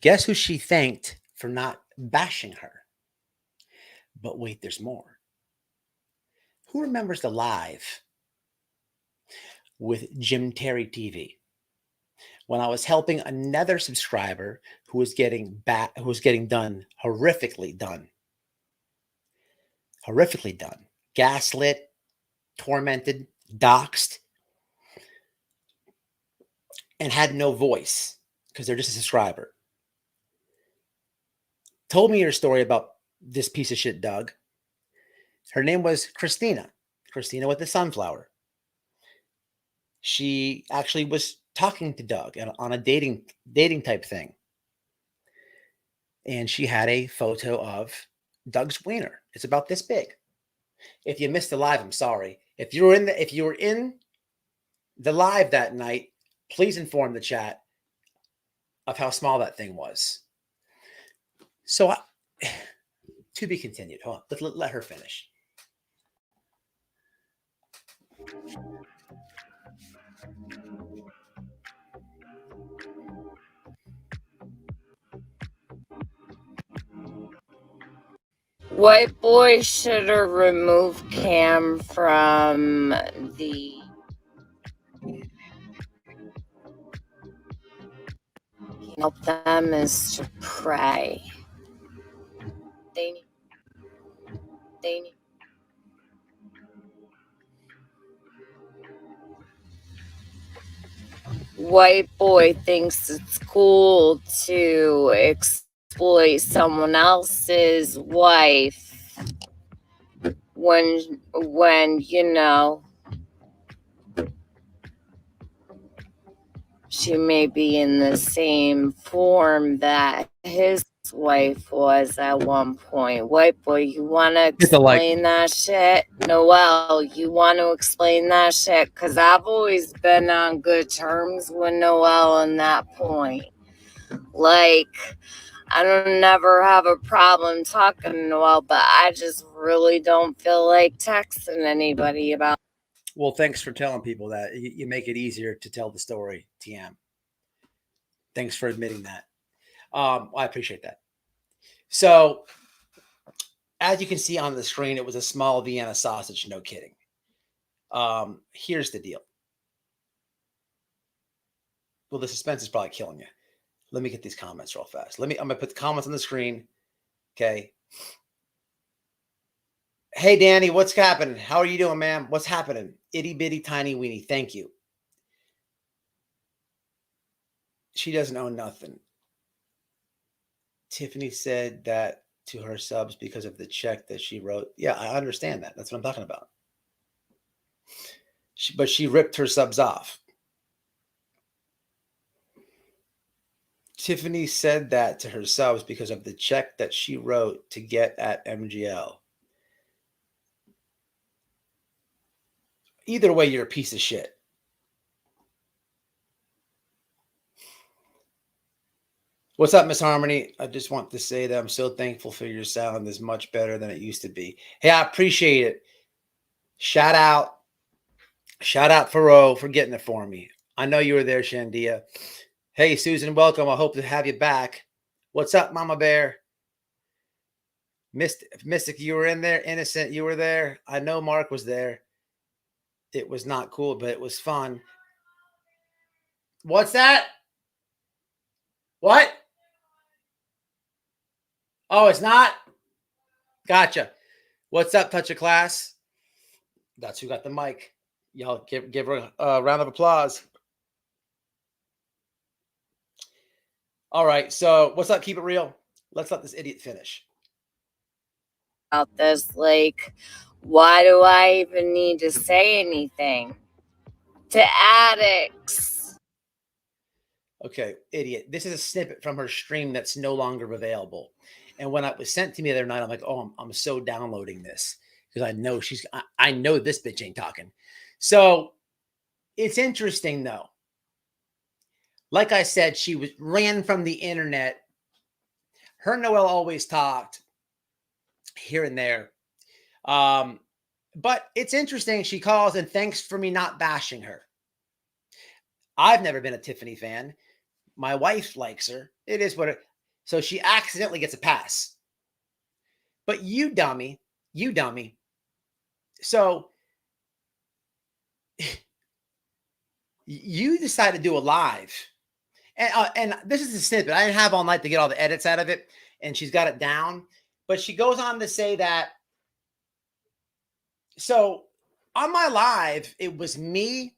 Guess who she thanked for not bashing her? But wait, there's more. Who remembers the live with Jim Terry TV? When I was helping another subscriber who was getting done, horrifically done, gaslit, tormented, doxxed, and had no voice because they're just a subscriber. Told me your story about this piece of shit, Doug. Her name was Christina with the sunflower. She actually was talking to Doug on a dating type thing. And she had a photo of Doug's wiener. It's about this big. If you missed the live, I'm sorry. If you were in the live that night, please inform the chat of how small that thing was. So to be continued. Hold on. Let her finish. White boy should have removed Cam from the. Help them is to pray. They need. White boy thinks it's cool to exploit someone else's wife when you know she may be in the same form that his ex-wife was at one point. White boy, you want to Hit the like. explain that shit? Noel, you want to explain that shit? Because I've always been on good terms with Noel on that point. Like, I don't never have a problem talking to Noel, but I just really don't feel like texting anybody about. Well, thanks for telling people that. You make it easier to tell the story, TM. Thanks for admitting that. I appreciate that. So, as you can see on the screen, it was a small Vienna sausage. No kidding. Here's the deal. Well, the suspense is probably killing you. Let me get these comments real fast. I'm gonna put the comments on the screen. Okay. Hey, Danny, what's happening? How are you doing, ma'am? What's happening? Itty bitty tiny weenie. Thank you. She doesn't own nothing. Tiffany said that to her subs because of the check that she wrote. Yeah, I understand that. That's what I'm talking about. But she ripped her subs off. Tiffany said that to her subs because of the check that she wrote to get at MGL. Either way, you're a piece of shit. What's up, Miss Harmony? I just want to say that I'm so thankful for your sound is much better than it used to be. Hey, I appreciate it. Shout out Faro for getting it for me. I know you were there, Shandia. Hey, Susan, welcome. I hope to have you back. What's up, Mama Bear? Mystic, you were in there. Innocent, you were there. I know Mark was there. It was not cool, but it was fun. What's that? What? Oh, it's not? Gotcha. What's up, Touch of Class? That's who got the mic. Y'all give her a round of applause. All right. So what's up? Keep it real. Let's let this idiot finish. About this, like, why do I even need to say anything to addicts? Okay, idiot. This is a snippet from her stream that's no longer available. And when it was sent to me the other night, I'm like, oh, I'm so downloading this because I know this bitch ain't talking. So it's interesting though. Like I said, she ran from the internet. Her and Noel always talked here and there. But it's interesting. She calls and thanks for me not bashing her. I've never been a Tiffany fan. My wife likes her. It is what it. So she accidentally gets a pass. But you dummy. So you decide to do a live. And this is a snippet. I didn't have all night to get all the edits out of it. And she's got it down. But she goes on to say that. So on my live, it was me,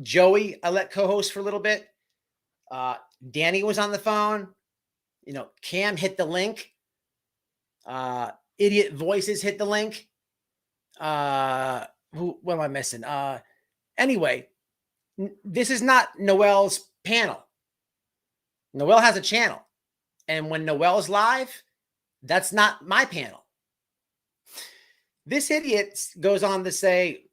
Joey. I let co-host for a little bit. Danny was on the phone. Cam hit the link. Idiot Voices hit the link. What am I missing? Anyway, this is not Noel's panel. Noel has a channel. And when Noel's live, that's not my panel. This idiot goes on to say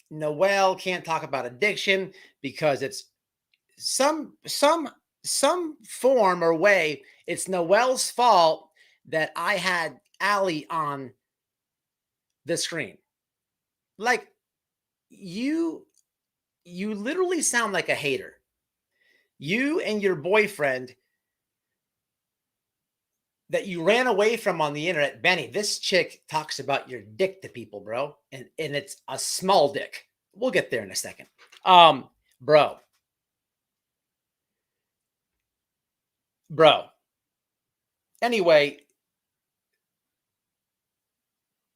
Noel can't talk about addiction because it's some form or way. It's Noel's fault that I had Allie on the screen. Like you literally sound like a hater. You and your boyfriend that you ran away from on the internet. Benny, this chick talks about your dick to people, bro. And it's a small dick. We'll get there in a second. Bro. Anyway,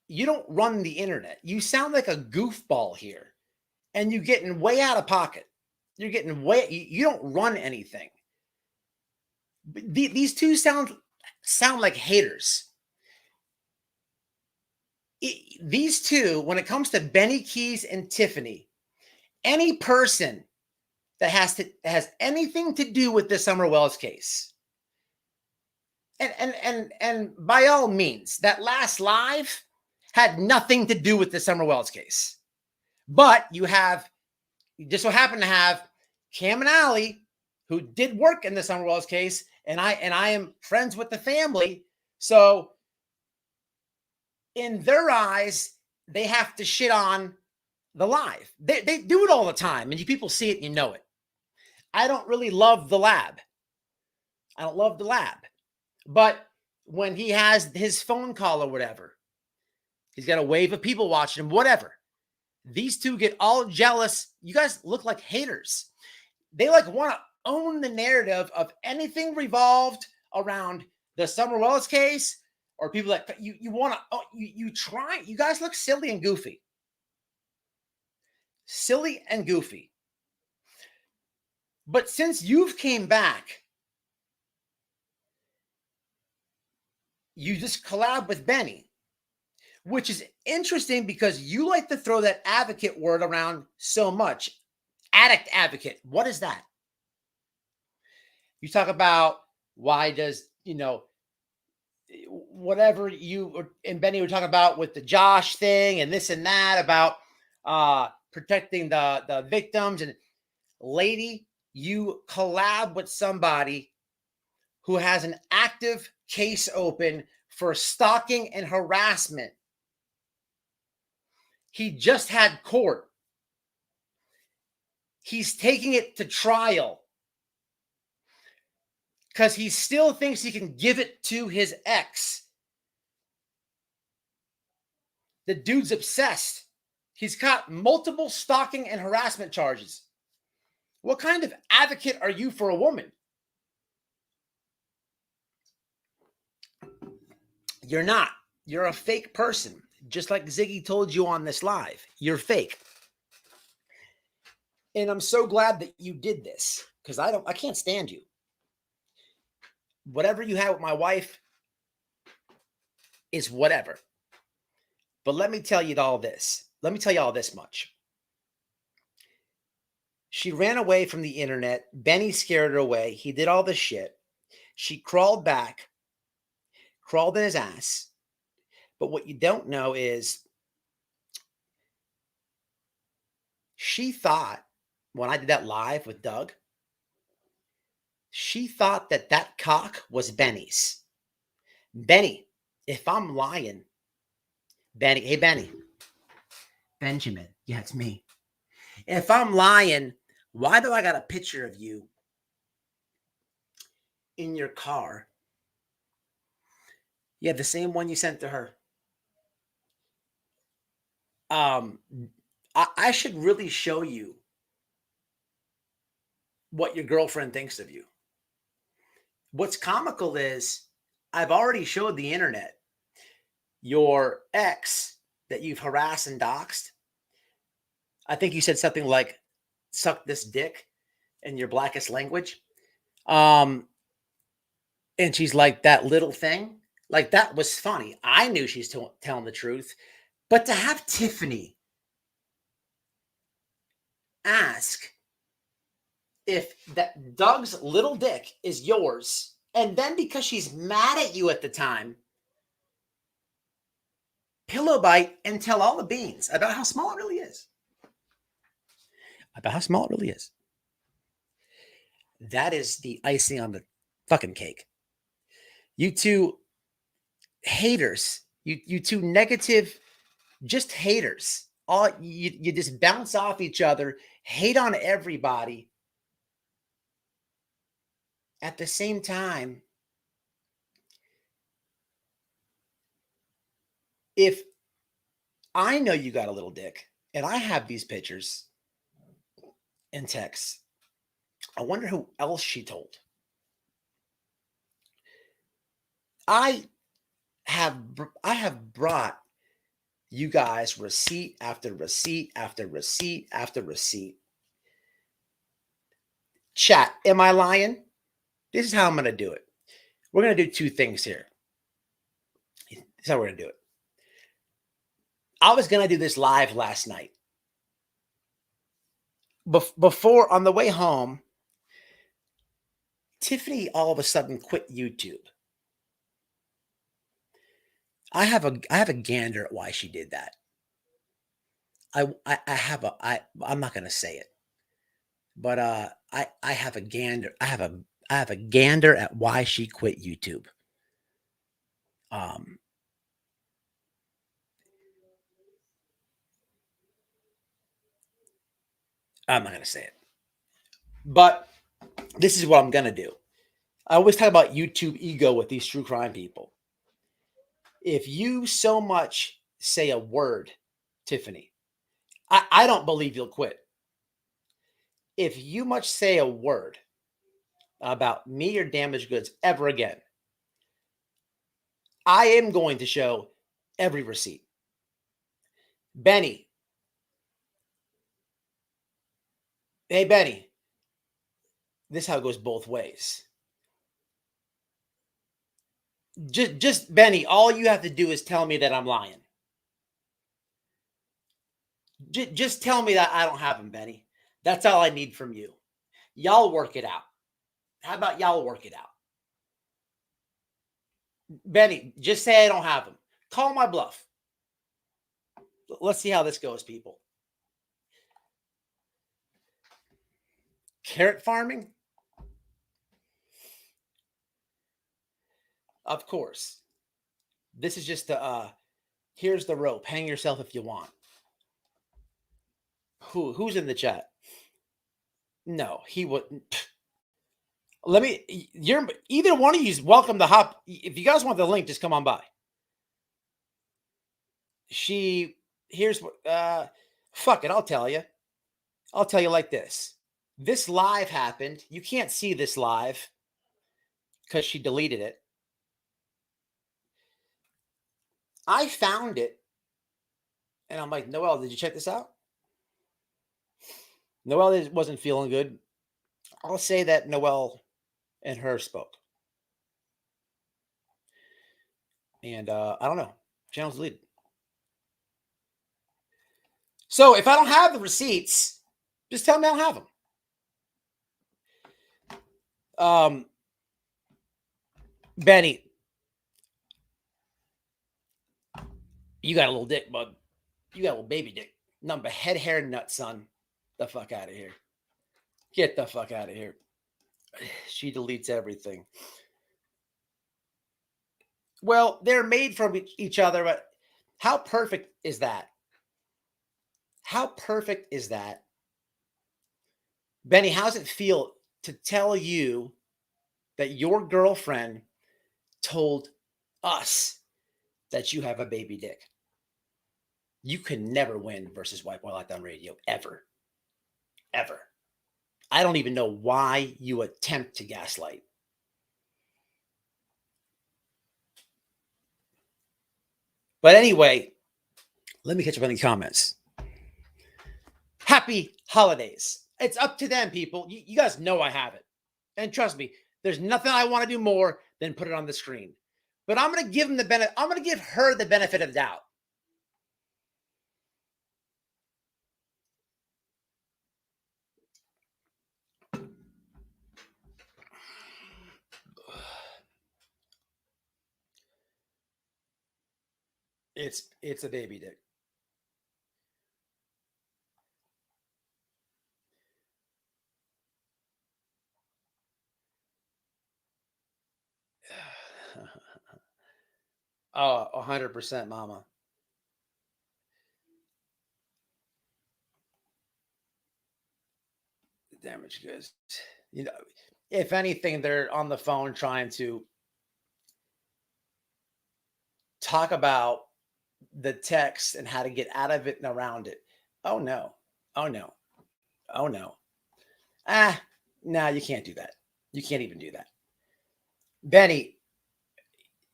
you don't run the internet. You sound like a goofball here. And you're getting way out of pocket. You're getting you don't run anything. These two sound like haters. These two, when it comes to Benny Keys and Tiffany, any person that has anything to do with this Summer Wells case, And by all means, that last live had nothing to do with the Summer Wells case. But you just so happen to have Cam and Allie, who did work in the Summer Wells case, and I am friends with the family. So in their eyes, they have to shit on the live. They do it all the time, and you people see it and you know it. I don't really love the lab. I don't love the lab. But when he has his phone call or whatever, he's got a wave of people watching him, whatever. These two get all jealous. You guys look like haters. They like want to own the narrative of anything revolved around the Summer Wells case, or people that you want to, you guys look silly and goofy. Silly and goofy. But since you've came back, you just collab with Benny, which is interesting because you like to throw that advocate word around so much. Addict advocate. What is that? You talk about why does, whatever you and Benny were talking about with the Josh thing and this and that about protecting the victims. And lady, you collab with somebody who has an active case open for stalking and harassment. He just had court. He's taking it to trial because he still thinks he can give it to his ex. The dude's obsessed. He's got multiple stalking and harassment charges. What kind of advocate are you for a woman? You're not. You're a fake person. Just like Ziggy told you on this live. You're fake. And I'm so glad that you did this because I can't stand you. Whatever you had with my wife is whatever. But let me tell you all this. Let me tell you all this much. She ran away from the internet. Benny scared her away. He did all this shit. She crawled back, crawled in his ass. But what you don't know is she thought, when I did that live with Doug, she thought that cock was Benny's. Benny, if I'm lying, Benny, hey, Benny. Benjamin, yeah, it's me. If I'm lying, why do I got a picture of you in your car? Yeah, the same one you sent to her. I should really show you what your girlfriend thinks of you. What's comical is I've already showed the internet your ex that you've harassed and doxed. I think you said something like, suck this dick in your blackest language. And she's like, that little thing, like that was funny. I knew she's telling the truth. But to have Tiffany ask if that Doug's little dick is yours, and then because she's mad at you at the time, pillow bite and tell all the beans about how small it really is. About how small it really is. That is the icing on the fucking cake. You two haters, you two negative, just haters. All you just bounce off each other, hate on everybody. At the same time, if I know you got a little dick and I have these pictures and texts, I wonder who else she told. I have brought you guys receipt after receipt after receipt after receipt. Chat, am I lying? This is how I'm going to do it. We're going to do two things here. This is how we're going to do it. I was going to do this live last night. Before, on the way home, Tiffany all of a sudden quit YouTube. I have a gander at why she did that. I'm not gonna say it, but I have a gander. I have a gander at why she quit YouTube. Um, I'm not gonna say it, but this is what I'm gonna do. I always talk about YouTube ego with these true crime people. If you so much say a word, Tiffany, I don't believe you'll quit. If you much say a word about me or damaged goods ever again, I am going to show every receipt. Benny, hey Benny, this is how it goes both ways. Just Benny, all you have to do is tell me that I'm lying. Just tell me that I don't have them, Benny. That's all I need from you. Y'all work it out. How about y'all work it out? Benny, just say I don't have them. Call my bluff. Let's see how this goes, people. Carrot farming? Of course. This is just the here's the rope. Hang yourself if you want. Who's in the chat? No, he wouldn't. Let me you're either one of you's welcome to hop. If you guys want the link, just come on by. Here's what fuck it, I'll tell you. I'll tell you like this. This live happened. You can't see this live because she deleted it. I found it. And I'm like, Noelle, did you check this out? Noelle wasn't feeling good. I'll say that Noelle and her spoke. And I don't know. Channel's deleted. So if I don't have the receipts, just tell me I don't have them. Benny, you got a little dick, bud. You got a little baby dick. Nothing but head, hair, nut, son. The fuck out of here. Get the fuck out of here. She deletes everything. Well, they're made from each other, but how perfect is that? How perfect is that? Benny, how's it feel to tell you that your girlfriend told us that you have a baby dick? You can never win versus White Boy Lockdown Radio, ever. Ever. I don't even know why you attempt to gaslight. But anyway, let me catch up on the comments. Happy holidays. It's up to them, people. You guys know I have it. And trust me, there's nothing I want to do more than put it on the screen. But I'm going to give them the benefit. I'm going to give her the benefit of the doubt. It's a baby dick. Oh, 100%, mama. Damaged goods. You know, if anything, they're on the phone trying to talk about the text and how to get out of it and around it. Oh no. Oh no. Oh no. No, you can't do that. You can't even do that. Benny,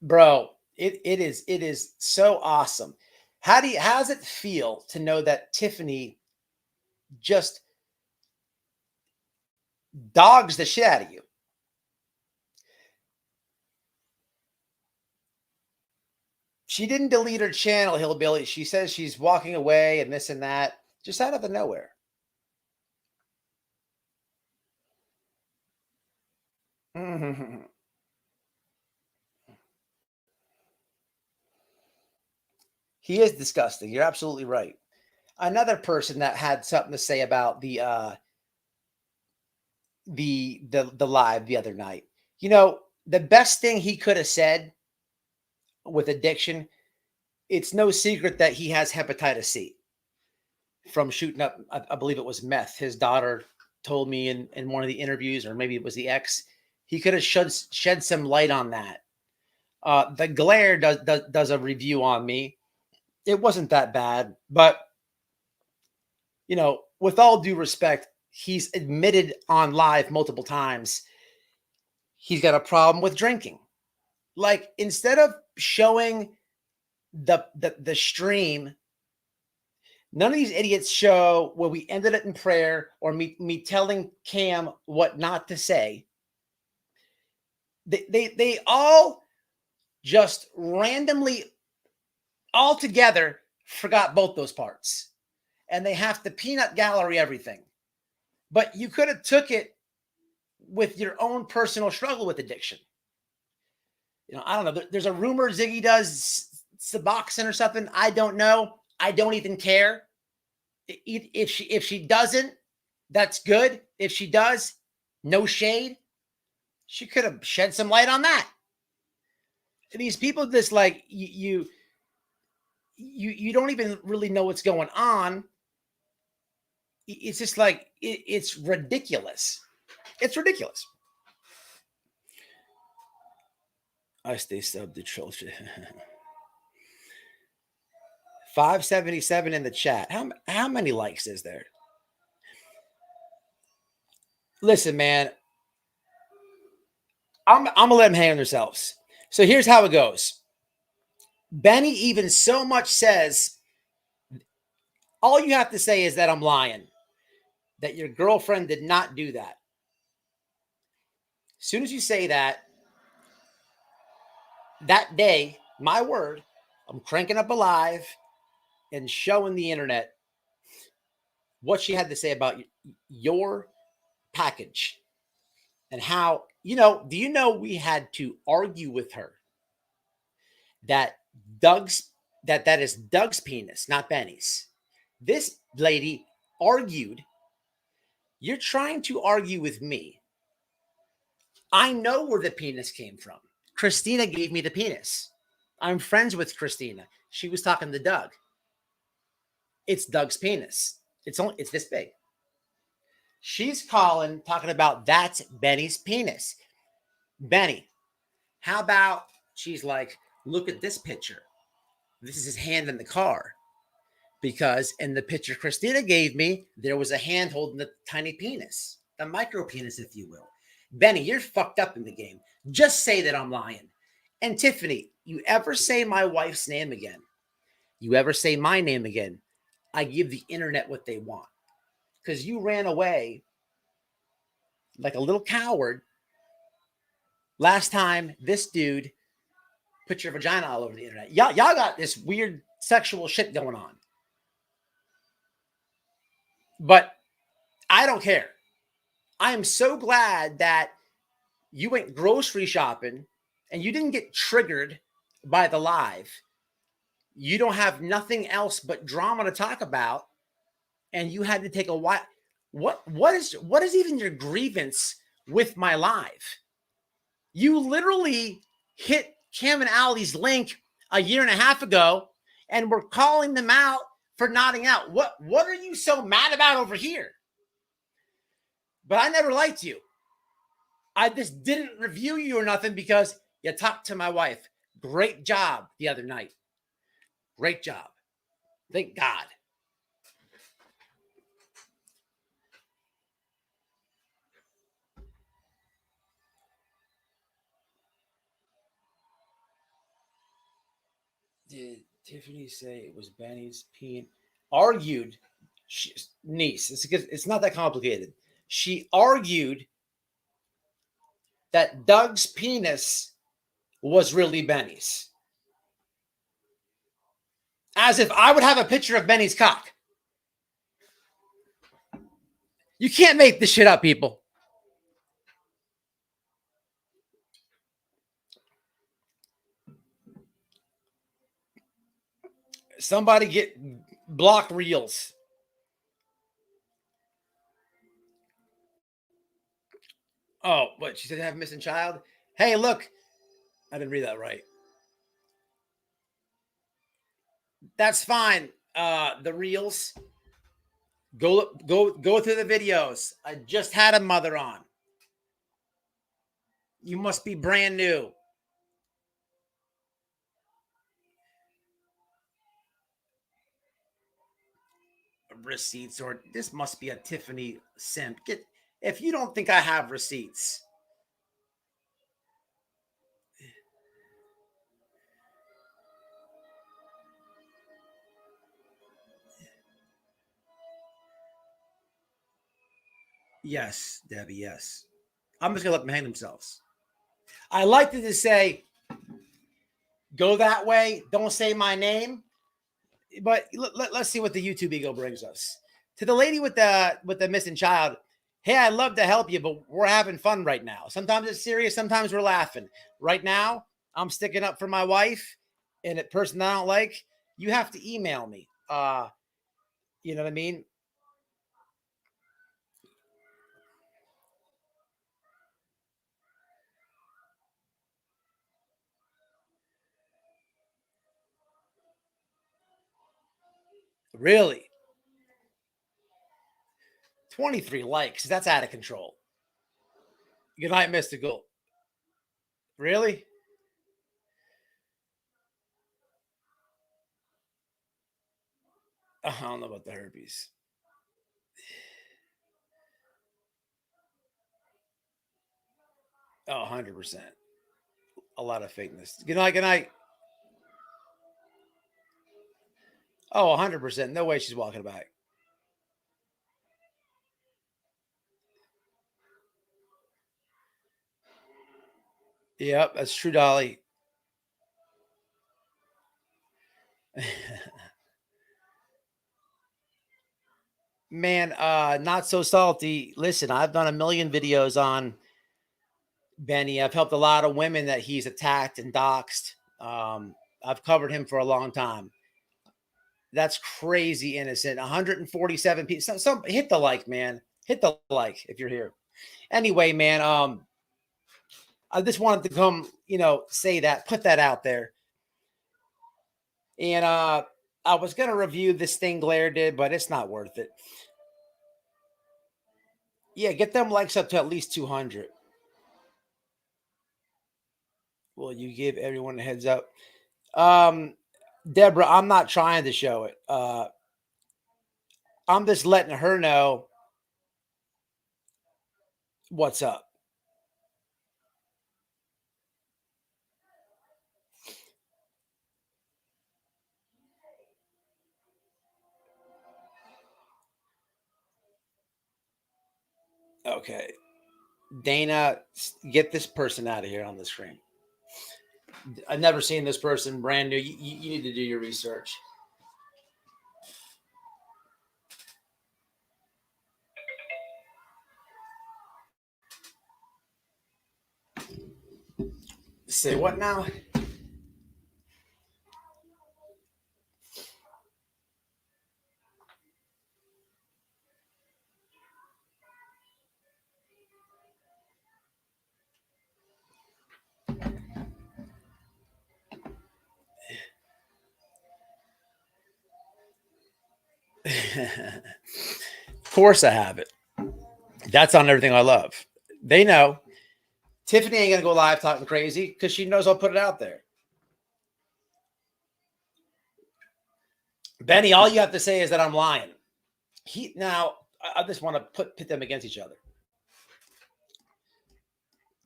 bro, it is so awesome. How does it feel to know that Tiffany just dogs the shit out of you? She didn't delete her channel, Hillbilly. She says she's walking away and this and that, just out of the nowhere. He is disgusting. You're absolutely right. Another person that had something to say about the live the other night. You know, the best thing he could have said with addiction, it's no secret that he has hepatitis C from shooting up, I believe it was meth. His daughter told me in one of the interviews, or maybe it was the ex, he could have shed some light on that. The Glare does a review on me. It wasn't that bad, but you know, with all due respect, he's admitted on live multiple times he's got a problem with drinking. Like, instead of showing the stream, none of these idiots show where we ended it in prayer, or me telling Cam what not to say. They all just randomly all together forgot both those parts, and they have to peanut gallery everything. But you could have took it with your own personal struggle with addiction. You know, I don't know. There's a rumor Ziggy does Suboxone or something. I don't know. I don't even care. If she doesn't, that's good. If she does, no shade. She could have shed some light on that. These people just like you don't even really know what's going on. It's just like it's ridiculous. It's ridiculous. I stay sub the children. 577 in the chat. How many likes is there? Listen, man. I'm gonna let them hang on themselves. So here's how it goes. Benny even so much says, all you have to say is that I'm lying, that your girlfriend did not do that. As soon as you say that day, my word, I'm cranking up a live and showing the internet what she had to say about your package and how, you know, do you know we had to argue with her that that is Doug's penis, not Benny's. This lady argued. You're trying to argue with me. I know where the penis came from. Christina gave me the penis. I'm friends with Christina. She was talking to Doug. It's Doug's penis. It's this big. She's talking about that's Benny's penis. Benny, how about she's like, look at this picture. This is his hand in the car. Because in the picture Christina gave me, there was a hand holding the tiny penis, the micro penis, if you will. Benny, you're fucked up in the game. Just say that I'm lying. And Tiffany, you ever say my wife's name again, you ever say my name again, I give the internet what they want. Because you ran away like a little coward last time this dude put your vagina all over the internet. Y'all got this weird sexual shit going on. But I don't care. I am so glad that you went grocery shopping and you didn't get triggered by the live. You don't have nothing else but drama to talk about, and you had to take a while. What is even your grievance with my live? You literally hit Cam and Allie's link a year and a half ago, and we're calling them out for nodding out. What are you so mad about over here? But I never liked you. I just didn't review you or nothing because you talked to my wife. Great job the other night. Great job. Thank God. Did Tiffany say it was Benny's peen? Argued. Niece. It's not that complicated. She argued that Doug's penis was really Benny's. As if I would have a picture of Benny's cock. You can't make this shit up, people. Somebody get block reels. Oh, what? She said have a missing child? Hey, look. I didn't read that right. That's fine. The reels. Go through the videos. I just had a mother on. You must be brand new. Receipts, or this must be a Tiffany simp. If you don't think I have receipts. Yes, Debbie, yes. I'm just gonna let them hang themselves. I like to just say, go that way. Don't say my name. But let's see what the YouTube ego brings us. To the lady with the missing child, hey, I'd love to help you, but we're having fun right now. Sometimes it's serious, sometimes we're laughing. Right now, I'm sticking up for my wife and a person I don't like. You have to email me. You know what I mean? Really? 23 likes. That's out of control. Good night, Mystical. Really? I don't know about the herpes. Oh, 100%. A lot of fakeness. Good night, good night. Oh, 100%. No way she's walking back. Yep, that's true, Dolly. Man, not so salty. Listen, I've done a million videos on Benny. I've helped a lot of women that he's attacked and doxxed. I've covered him for a long time. That's crazy innocent. 147 people. Some hit the like, man. Hit the like if you're here. Anyway, man, I just wanted to come, say that, put that out there. And I was gonna review this thing Blair did, but it's not worth it. Yeah, get them likes up to at least 200. Will you give everyone a heads up? Deborah, I'm not trying to show it. I'm just letting her know what's up. Okay. Dana, get this person out of here on the screen. I've never seen this person, brand new. You need to do your research. Say what now? Of course I have it. That's on everything I love. They know. Tiffany ain't gonna go live talking crazy because she knows I'll put it out there. Benny, all you have to say is that I'm lying. I just want to pit them against each other.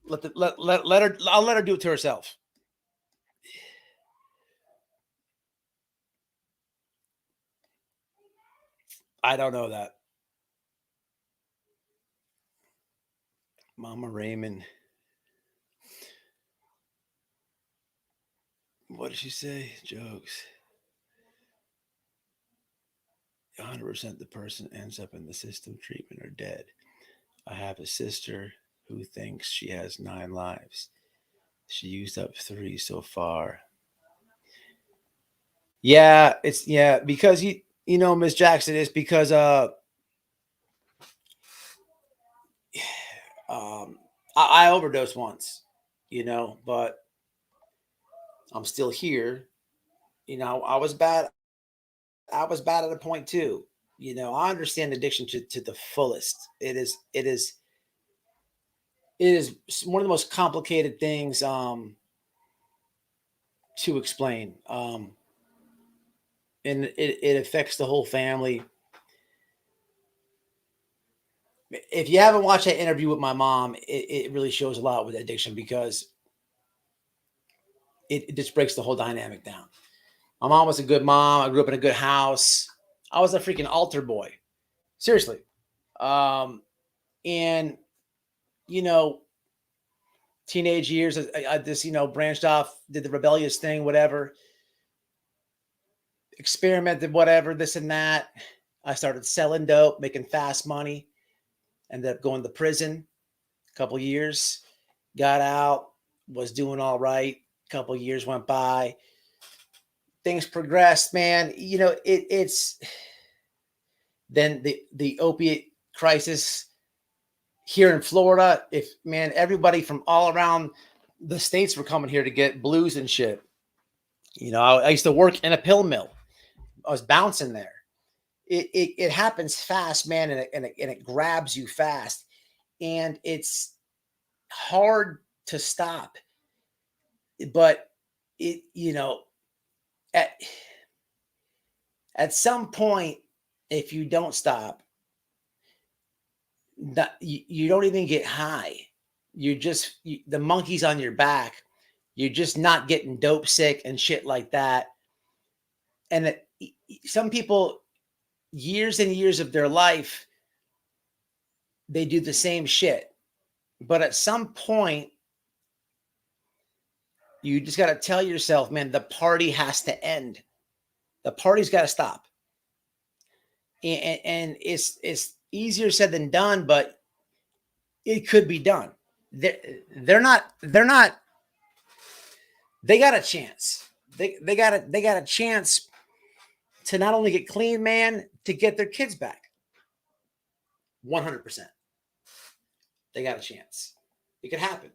Let her. I'll let her do it to herself. I don't know that. Mama Raymond. What did she say? Jokes. 100% the person ends up in the system treatment or dead. I have a sister who thinks she has 9 lives. She used up 3 so far. Yeah, it's because you know, Miss Jackson, it's because I overdosed once, you know, but I'm still here. You know, I was bad at a point too. You know, I understand addiction to the fullest. It is one of the most complicated things to explain. And it affects the whole family. If you haven't watched that interview with my mom, it really shows a lot with addiction because it just breaks the whole dynamic down. My mom was a good mom. I grew up in a good house. I was a freaking altar boy. Seriously. And you know, teenage years, I just, you know, branched off, did the rebellious thing, whatever, experimented, whatever, this and that. I started selling dope, making fast money, ended up going to prison a couple years, got out, was doing all right. A couple years went by, things progressed, man. You know, it's then the opiate crisis here in Florida. If man, everybody from all around the states were coming here to get blues and shit. You know, I used to work in a pill mill. I was bouncing there. It happens fast, man, and it grabs you fast, and it's hard to stop. But it, you know, at some point, if you don't stop, you don't even get high. The monkey's on your back. You're just not getting dope sick and shit like that. And some people, years and years of their life, they do the same shit. But at some point, you just got to tell yourself, man, the party has to end. The party's got to stop. And it's easier said than done, but it could be done. They're not. They got a chance. They got a chance to not only get clean, man, to get their kids back. 100%. They got a chance. It could happen.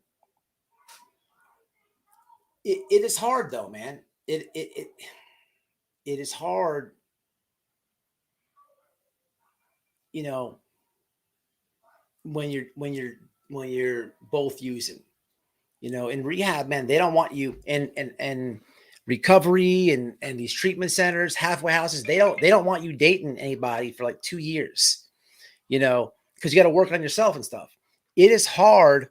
It is hard though, man. It is hard, you know, when you're both using. You know, in rehab, man, they don't want you and recovery and these treatment centers, halfway houses. They don't want you dating anybody for like 2 years. You know, because you got to work on yourself and stuff. It is hard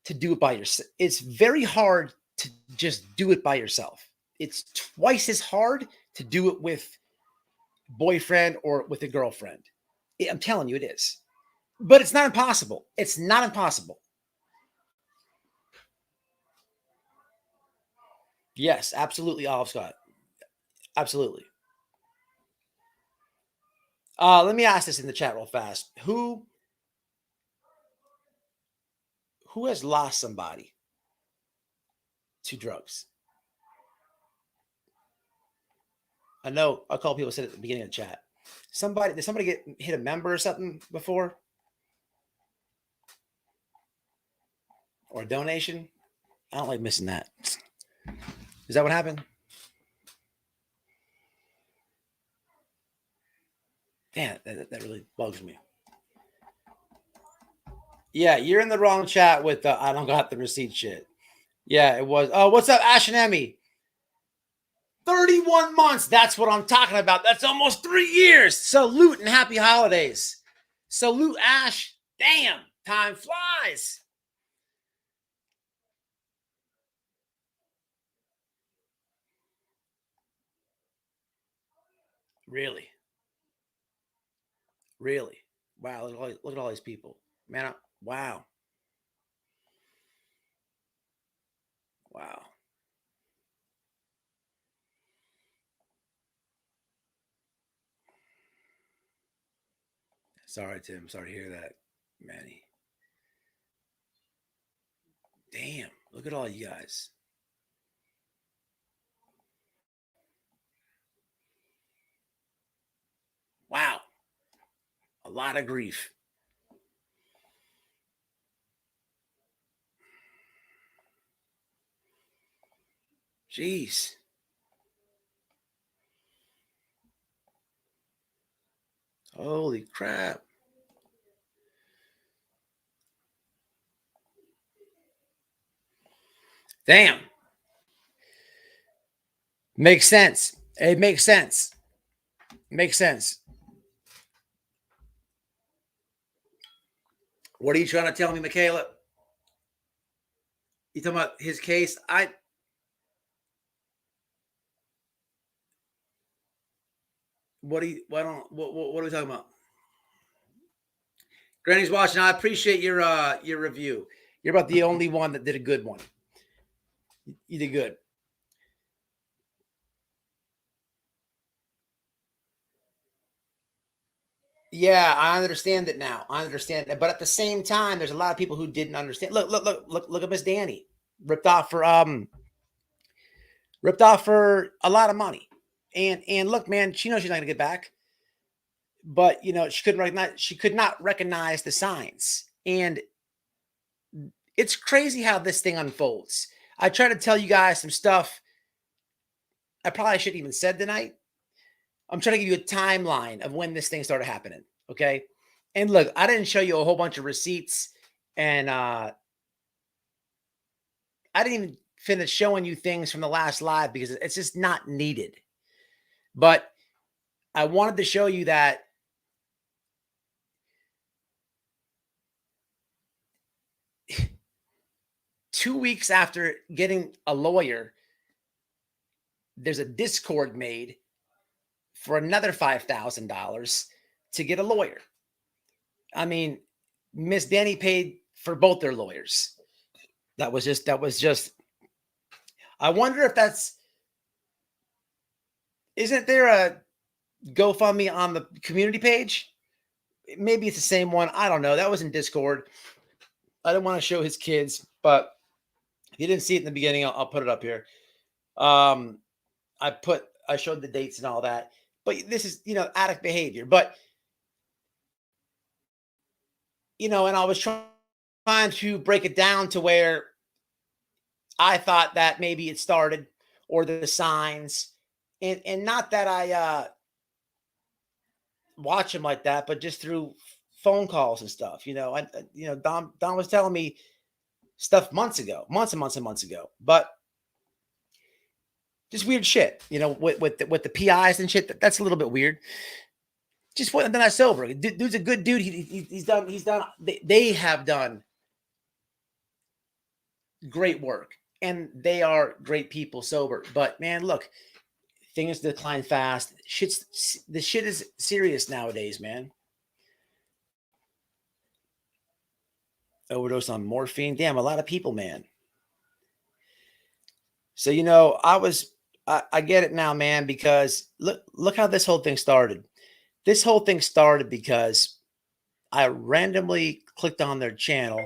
to do it by yourself. It's very hard to just do it by yourself. It's twice as hard to do it with boyfriend or with a girlfriend. I'm telling you, it is. But it's not impossible. It's not impossible. Yes, absolutely, Olive Scott. Absolutely. Let me ask this in the chat real fast. Who has lost somebody to drugs? I know a couple people said at the beginning of the chat. Did somebody get hit a member or something before? Or a donation? I don't like missing that. Is that what happened? Damn, that really bugs me. Yeah, you're in the wrong chat with I don't got the receipt shit. Yeah, it was. Oh, what's up, Ash and Emmy? 31 months. That's what I'm talking about. That's almost 3 years. Salute and happy holidays. Salute, Ash. Damn, time flies. Really? Really? Wow, look at all these people. Man, wow. Wow. Sorry, Tim. Sorry to hear that, Manny. Damn, look at all you guys. lot of grief. Jeez. Holy crap. Damn. Makes sense. It makes sense. Makes sense. What are you trying to tell me, Michaela? You talking about his case? What are we talking about? Granny's watching. I appreciate your review. You're about the only one that did a good one. You did good. Yeah, I understand it now. I understand it. But at the same time, there's a lot of people who didn't understand. Look at Miss Danny. Ripped off for a lot of money. And look, man, she knows she's not gonna get back. But she could not recognize the signs. And it's crazy how this thing unfolds. I try to tell you guys some stuff I probably shouldn't even said tonight. I'm trying to give you a timeline of when this thing started happening. Okay. And look, I didn't show you a whole bunch of receipts, and I didn't even finish showing you things from the last live because it's just not needed. But I wanted to show you that two weeks after getting a lawyer, there's a Discord made for another $5,000 to get a lawyer. I mean, Miss Danny paid for both their lawyers. That was just, I wonder if isn't there a GoFundMe on the community page? Maybe it's the same one. I don't know. That was in Discord. I didn't want to show his kids, but if you didn't see it in the beginning, I'll put it up here. I showed the dates and all that, but this is, addict behavior. But, and I was trying to break it down to where I thought that maybe it started, or the signs, and not that I watch him like that, but just through phone calls and stuff. Don was telling me stuff months and months ago, but just weird shit, with the PIs and shit. That's a little bit weird. Just wasn't that sober. Dude's a good dude. They have done great work, and they are great people sober. But man, look, things decline fast. The shit is serious nowadays, man. Overdose on morphine. Damn, a lot of people, man. So, I get it now, man, because look how this whole thing started. This whole thing started because I randomly clicked on their channel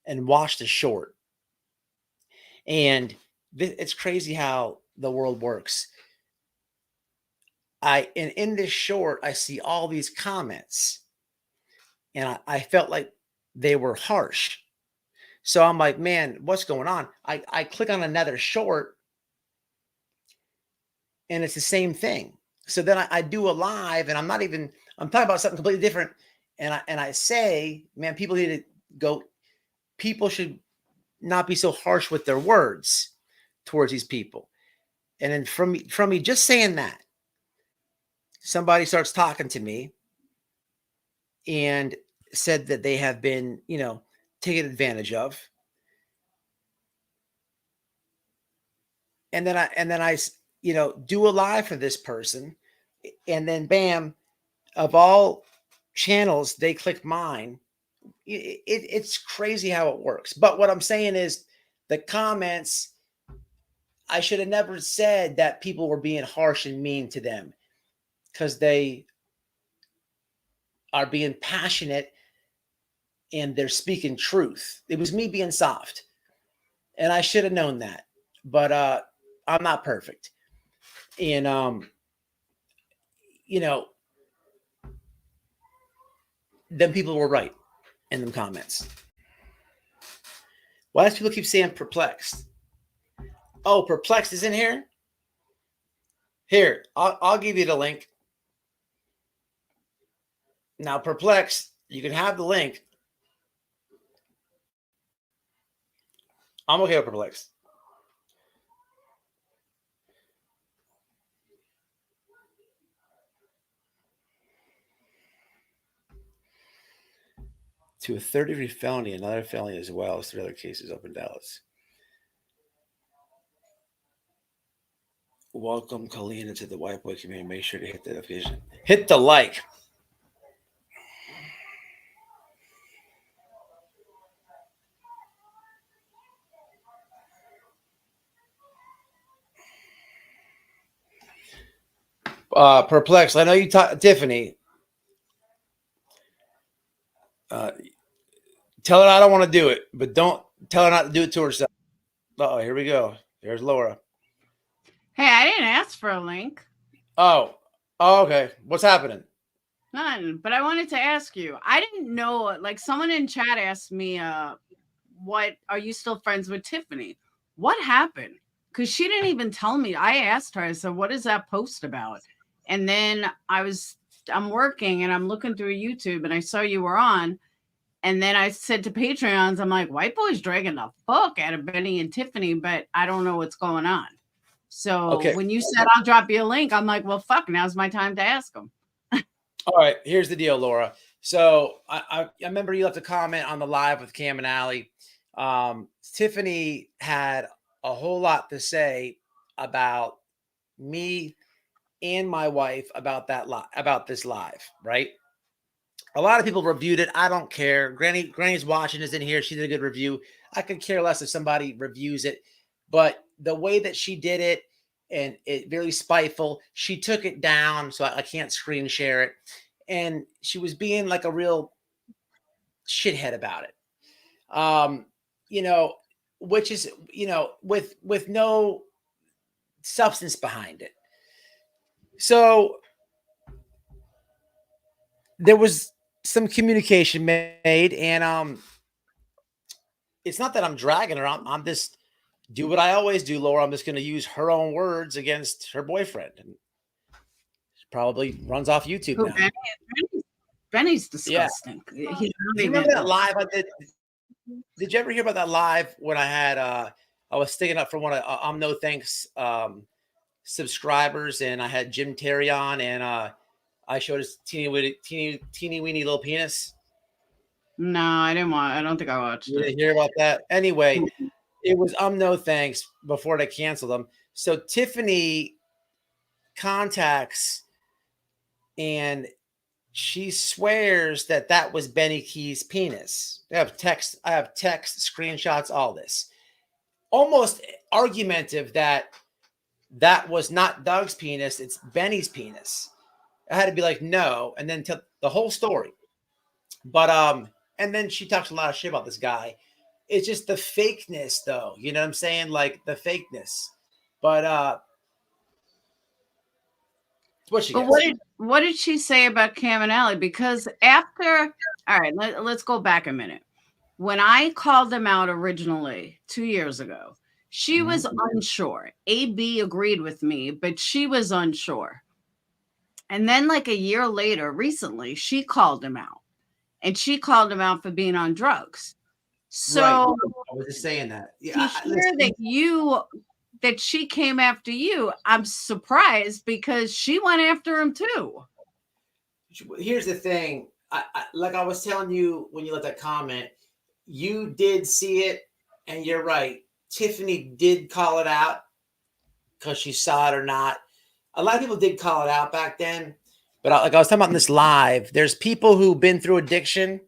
and watched a short. And it's crazy how the world works. In this short, I see all these comments, and I felt like they were harsh. So I'm like, man, what's going on? I click on another short, and it's the same thing. So then I do a live, and I'm talking about something completely different. And I say, man, people should not be so harsh with their words towards these people. And then from me just saying that, somebody starts talking to me and said that they have been, taken advantage of. And then I do a live for this person, and then bam, of all channels, they click mine. It's crazy how it works. But what I'm saying is, the comments, I should have never said that people were being harsh and mean to them, because they are being passionate and they're speaking truth. It was me being soft, and I should have known that. But I'm not perfect. And then people were right in the comments. Why does people keep saying perplexed? Oh, perplexed is in here? Here, I'll give you the link. Now, perplexed, you can have the link. I'm okay with perplexed. To a third-degree felony, another felony as well as 3 other cases up in Dallas. Welcome, Colleen, to the White Boy community. Make sure to hit the notification. Hit the like. Perplexed. I know you Tiffany. Tell her I don't want to do it, but don't tell her not to do it to herself. Oh, here we go. There's Laura. Hey, I didn't ask for a link. Oh, okay. What's happening? None. But I wanted to ask you. I didn't know. Like someone in chat asked me, "What are you still friends with Tiffany? What happened?" Because she didn't even tell me. I asked her. I said, "What is that post about?" And then I'm working and I'm looking through YouTube and I saw you were on. And then I said to Patreons, I'm like, White Boy's dragging the fuck out of Benny and Tiffany, but I don't know what's going on. So when you said I'll drop you a link, I'm like, well, fuck, now's my time to ask them. All right, here's the deal, Laura. So I remember you left a comment on the live with Cam and Allie. Tiffany had a whole lot to say about me and my wife about this live, right? A lot of people reviewed it. I don't care. Granny's watching, is in here. She did a good review. I could care less if somebody reviews it, but the way that she did it, and it very spiteful. She took it down, so I can't screen share it. And she was being like a real shithead about it. Which is, with no substance behind it. So there was some communication made, and it's not that I'm dragging her. I'm just do what I always do, Laura. I'm just going to use her own words against her boyfriend, and she probably runs off YouTube now. Benny's disgusting. Yeah. Do you remember that live I did? Did you ever hear about that live when I had I was sticking up for one of I'm No Thanks subscribers, and I had Jim Terry on, and I showed his teeny weeny little penis. No, I don't think I watched it. You didn't hear about that? Anyway, it was No Thanks before they canceled them. So Tiffany contacts, and she swears that was Benny Key's penis. I have text screenshots, all this. Almost argumentative that was not Doug's penis, it's Benny's penis. I had to be like, no, and then tell the whole story. But and then she talks a lot of shit about this guy. It's just the fakeness, though. You know what I'm saying? Like the fakeness. But what did she say about Cam and Allie? Because after, all right, let's go back a minute. When I called them out originally 2 years ago, she was unsure. AB agreed with me, but she was unsure. And then like a year later, recently, she called him out. And she called him out for being on drugs. So right. I was just saying that. Yeah, to hear that she came after you, I'm surprised because she went after him too. Here's the thing. Like I was telling you when you left that comment, you did see it, and you're right. Tiffany did call it out because she saw it or not. A lot of people did call it out back then. But like I was talking about in this live, there's people who've been through addiction,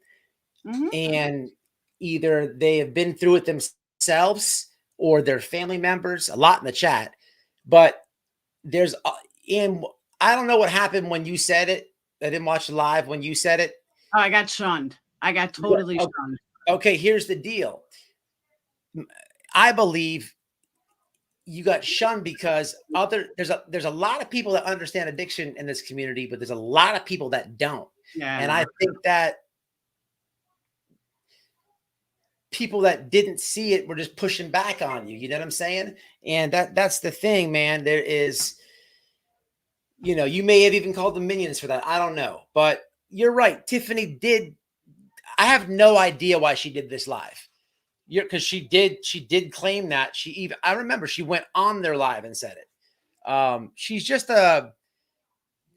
and either they have been through it themselves or their family members, a lot in the chat. But there's, and I don't know what happened when you said it. I didn't watch the live when you said it. Oh, I got shunned. I got totally shunned. Okay, here's the deal. I believe you got shunned because there's a lot of people that understand addiction in this community, but there's a lot of people that don't. Yeah. And I think that people that didn't see it were just pushing back on you. You know what I'm saying? And that's the thing, man. There is, you know, you may have even called them minions for that. I don't know. But you're right. Tiffany did. I have no idea why she did this live. Because she did claim that. I remember she went on their live and said it. She's just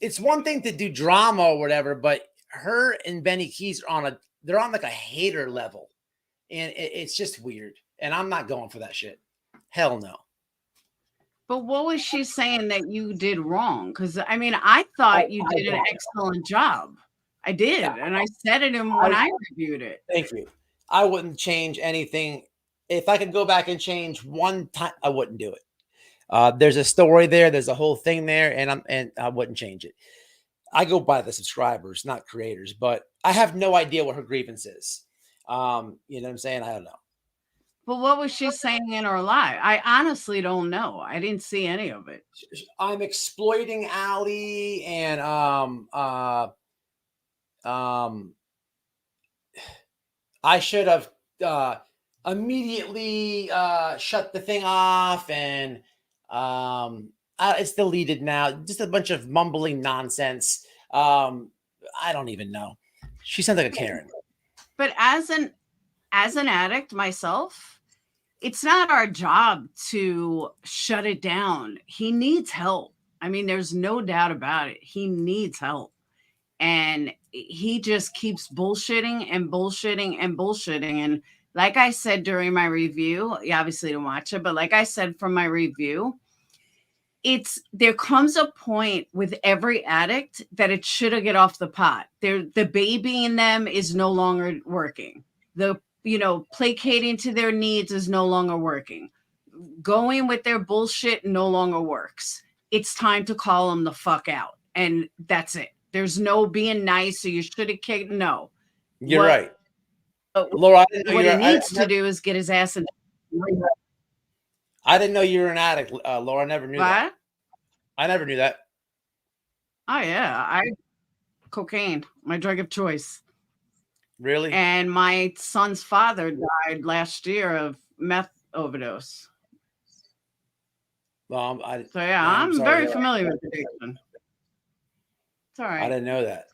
it's one thing to do drama or whatever, but her and Benny Keys they're on like a hater level. And it's just weird. And I'm not going for that shit. Hell no. But what was she saying that you did wrong? Because I mean, I thought you did an excellent job. I did. Yeah. And I said it when I reviewed it. Thank you. I wouldn't change anything. If I could go back and change one time, I wouldn't do it. There's a story there. There's a whole thing there. And I wouldn't change it. I go by the subscribers, not creators, but I have no idea what her grievance is. You know what I'm saying? I don't know. But what was she saying in her live? I honestly don't know. I didn't see any of it. I'm exploiting Allie and I should have immediately shut the thing off, and it's deleted now. Just a bunch of mumbling nonsense. I don't even know. She sounds like a Karen. But as an addict myself, it's not our job to shut it down. He needs help. I mean, there's no doubt about it. He needs help. And he just keeps bullshitting and bullshitting and bullshitting. And like I said during my review, you obviously didn't watch it, but like I said from my review, there comes a point with every addict that it should have get off the pot. The baby in them is no longer working. Placating to their needs is no longer working. Going with their bullshit no longer works. It's time to call them the fuck out. And that's it. There's no being nice, so you should have kicked. No. You're right. Laura, what he needs to do is get his ass in. I didn't know you were an addict, Laura. I never knew that. I never knew that. Oh, yeah. Cocaine, my drug of choice. Really? And my son's father died last year of meth overdose. Well, I'm very familiar with addiction. It's all right. I didn't know that.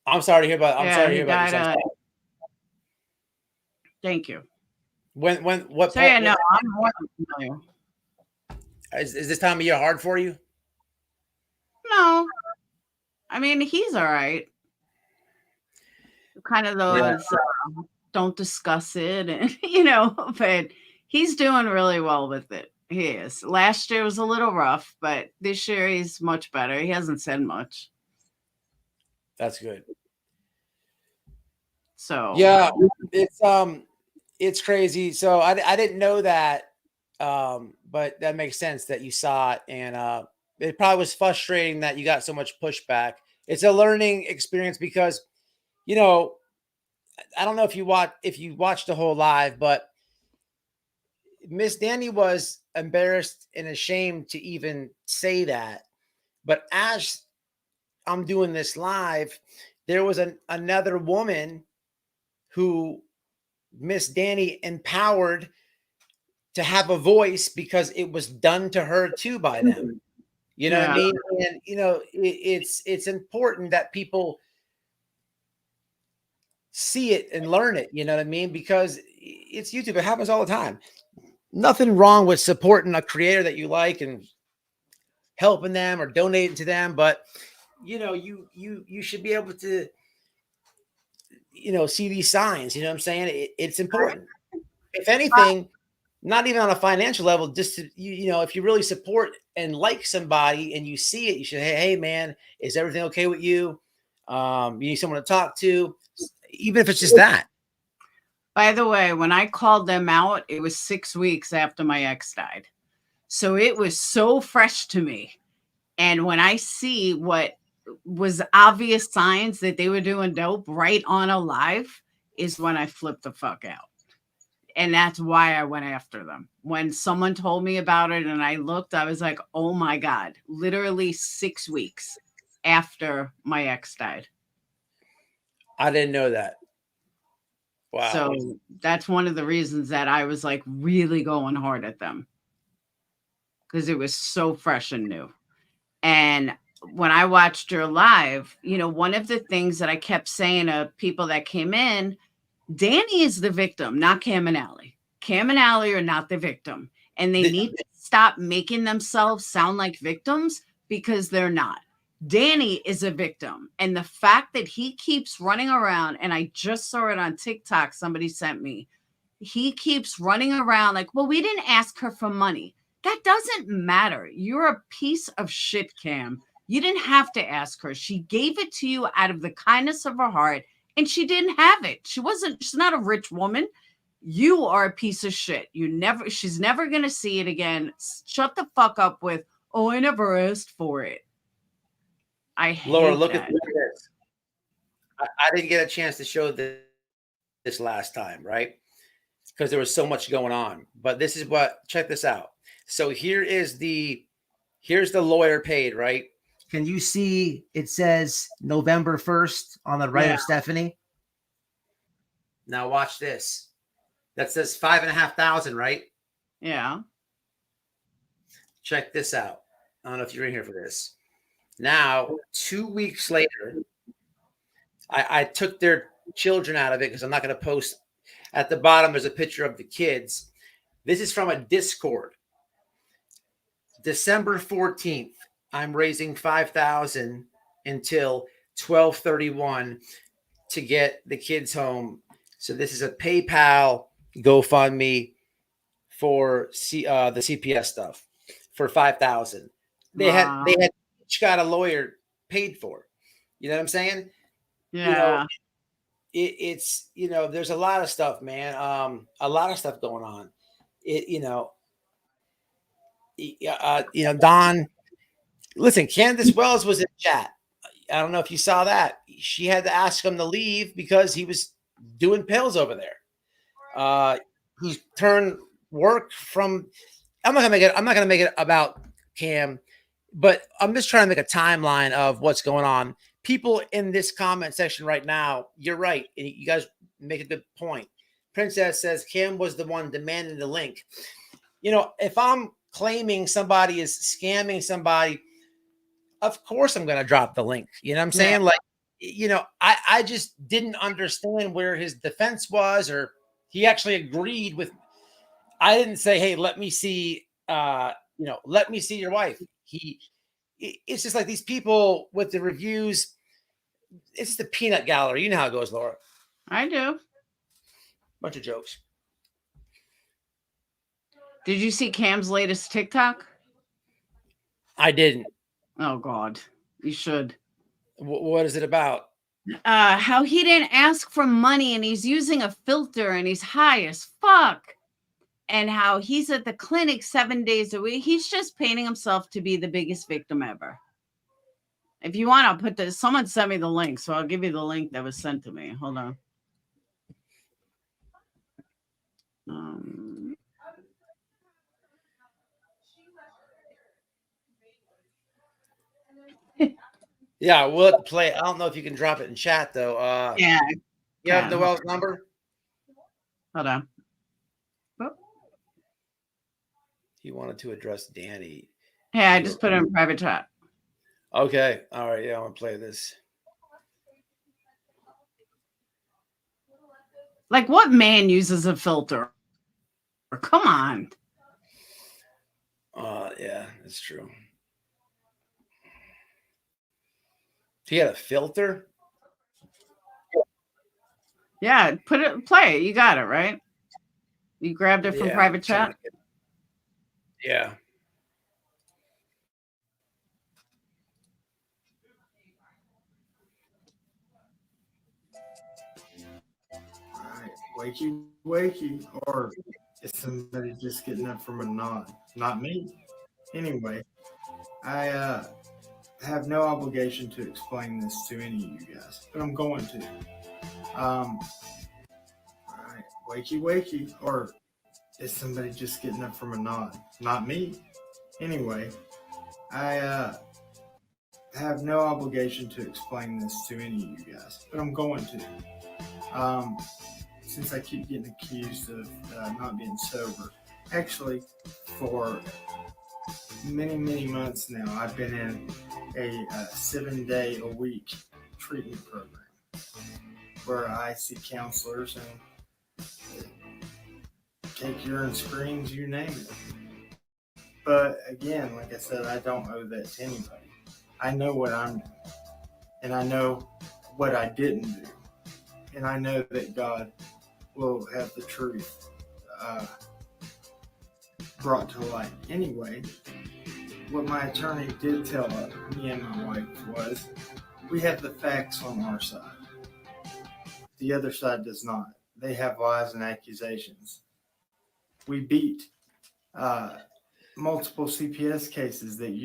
I'm sorry to hear about. I'm sorry to hear about your son's. Thank you. What? I'm more than familiar. Is this time of year hard for you? No, I mean he's all right. Kind of those don't discuss it, and but he's doing really well with it. He is. Last year was a little rough, but this year he's much better. He hasn't said much. That's good. So yeah, it's crazy. So I didn't know that, but that makes sense that you saw it, and it probably was frustrating that you got so much pushback. It's a learning experience because, I don't know if you watched the whole live, but Miss Danny was embarrassed and ashamed to even say that. But as I'm doing this live, there was another woman who Miss Danny empowered to have a voice because it was done to her too by them. You know what I mean? And it's important that people see it and learn it. You know what I mean? Because it's YouTube. It happens all the time. Nothing wrong with supporting a creator that you like and helping them or donating to them, but you should be able to see these signs. You know what I'm saying? It's important. If anything, not even on a financial level, just to, if you really support and like somebody and you see it, you should, hey man, is everything okay with you? You need someone to talk to, even if it's just that. By the way, when I called them out, it was 6 weeks after my ex died. So it was so fresh to me. And when I see what was obvious signs that they were doing dope right on a live is when I flipped the fuck out. And that's why I went after them. When someone told me about it and I looked, I was like, oh my God, literally 6 weeks after my ex died. I didn't know that. Wow. So that's one of the reasons that I was like really going hard at them, because it was so fresh and new. And when I watched her live, you know, one of the things that I kept saying to people that came in, Danny is the victim, not Cam and Allie. Cam and Allie are not the victim. And they need to stop making themselves sound like victims, because they're not. Danny is a victim. And the fact that he keeps running around, and I just saw it on TikTok, somebody sent me, he keeps running around like, well, we didn't ask her for money. That doesn't matter. You're a piece of shit, Cam. You didn't have to ask her. She gave it to you out of the kindness of her heart, and she didn't have it. She's not a rich woman. You are a piece of shit. She's never going to see it again. Shut the fuck up with, oh, I never asked for it. I hate Laura, look that. at this. I didn't get a chance to show this last time, right? Because there was so much going on. But this is what, check this out. So here's the lawyer paid, right? Can you see it says November 1st on the right of Stephanie? Now watch this. That says $5,500, right? Yeah. Check this out. I don't know if you're in here for this. Now, 2 weeks later, I took their children out of it because I'm not going to post. At the bottom, there's a picture of the kids. This is from a Discord. December 14th, I'm raising $5,000 until 12/31 to get the kids home. So this is a PayPal GoFundMe for the CPS stuff for $5,000. They had each got a lawyer paid for. You know what I'm saying? Yeah. You know, it's there's a lot of stuff, man. A lot of stuff going on. Don. Listen, Candace Wells was in chat. I don't know if you saw that. She had to ask him to leave because he was doing pills over there. He turned work from. I'm not gonna make it about Cam, but I'm just trying to make a timeline of what's going on. People in this comment section right now, you're right. You guys make a good point. Princess says Cam was the one demanding the link. If I'm claiming somebody is scamming somebody, of course I'm going to drop the link. You know what I'm saying? Like, I just didn't understand where his defense was, or he actually agreed with. I didn't say, hey, let me see, let me see your wife. It's just like these people with the reviews. It's just the peanut gallery. You know how it goes, Laura. I do. Bunch of jokes. Did you see Cam's latest TikTok? I didn't. Oh, God. You should. What is it about? How he didn't ask for money and he's using a filter and he's high as fuck. And how he's at the clinic 7 days a week. He's just painting himself to be the biggest victim ever. If you want, I'll put this. Someone sent me the link, so I'll give you the link that was sent to me. Hold on. Yeah, we'll have to play. I don't know if you can drop it in chat though. Yeah. You have Noel's number? Hold on. Oh. He wanted to address Danny. Yeah, I just put it in private chat. Okay. All right. Yeah, I want to play this. Like, what man uses a filter? Come on. Yeah, that's true. He had a filter? Yeah, play it. You got it, right? You grabbed it from private chat? Yeah. Wakey, wakey, or is somebody just getting up from a nod? Not me. Anyway, I have no obligation to explain this to any of you guys, but I'm going to. All right, wakey, wakey, or is somebody just getting up from a nod? Not me. Anyway, I have no obligation to explain this to any of you guys, but I'm going to. since I keep getting accused of not being sober. Actually, for many months now, I've been in a 7-day-a-week treatment program where I see counselors and take urine screens, you name it. But again, like I said, I don't owe that to anybody. I know what I'm doing, and I know what I didn't do, and I know that God will have the truth brought to light. Anyway, what my attorney did tell me and my wife was, we have the facts on our side. The other side does not. They have lies and accusations. We beat multiple CPS cases that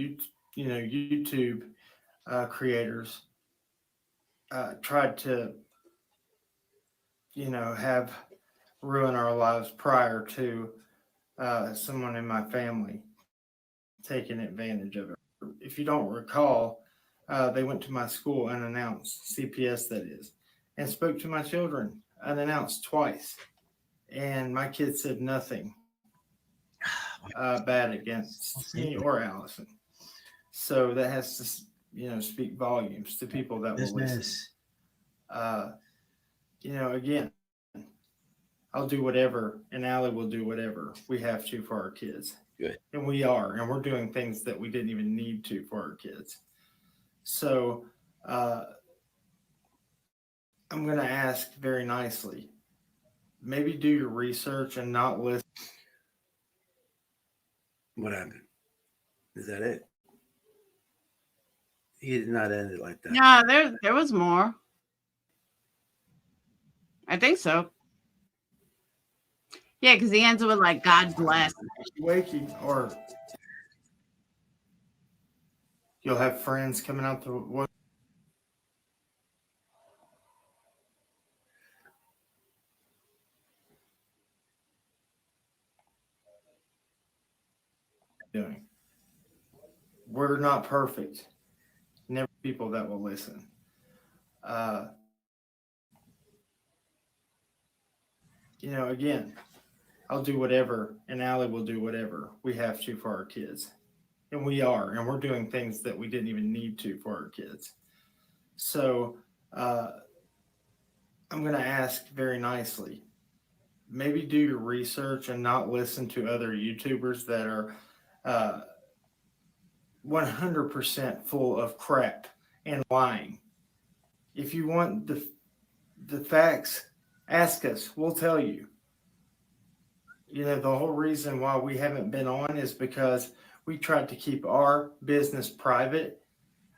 YouTube creators tried to have ruin our lives prior to someone in my family taking advantage of it. If you don't recall, they went to my school unannounced, CPS that is, and spoke to my children unannounced twice. And my kids said nothing bad against me or Allison. So that has to, speak volumes to people that will listen. Again, I'll do whatever, and Allie will do whatever we have to for our kids. Good. And we are, and we're doing things that we didn't even need to for our kids. So I'm going to ask very nicely, maybe do your research and not listen. What happened? Is that it? He did not end it like that. Yeah, there was more. I think so. Yeah, because he ends it with like, God bless. Wakey, or you'll have friends coming out to what doing. We're not perfect. Never people that will listen. Again, I'll do whatever, and Allie will do whatever we have to for our kids. And we are, and we're doing things that we didn't even need to for our kids. So I'm going to ask very nicely, maybe do your research and not listen to other YouTubers that are 100% full of crap and lying. If you want the facts, ask us. We'll tell you. The whole reason why we haven't been on is because we tried to keep our business private.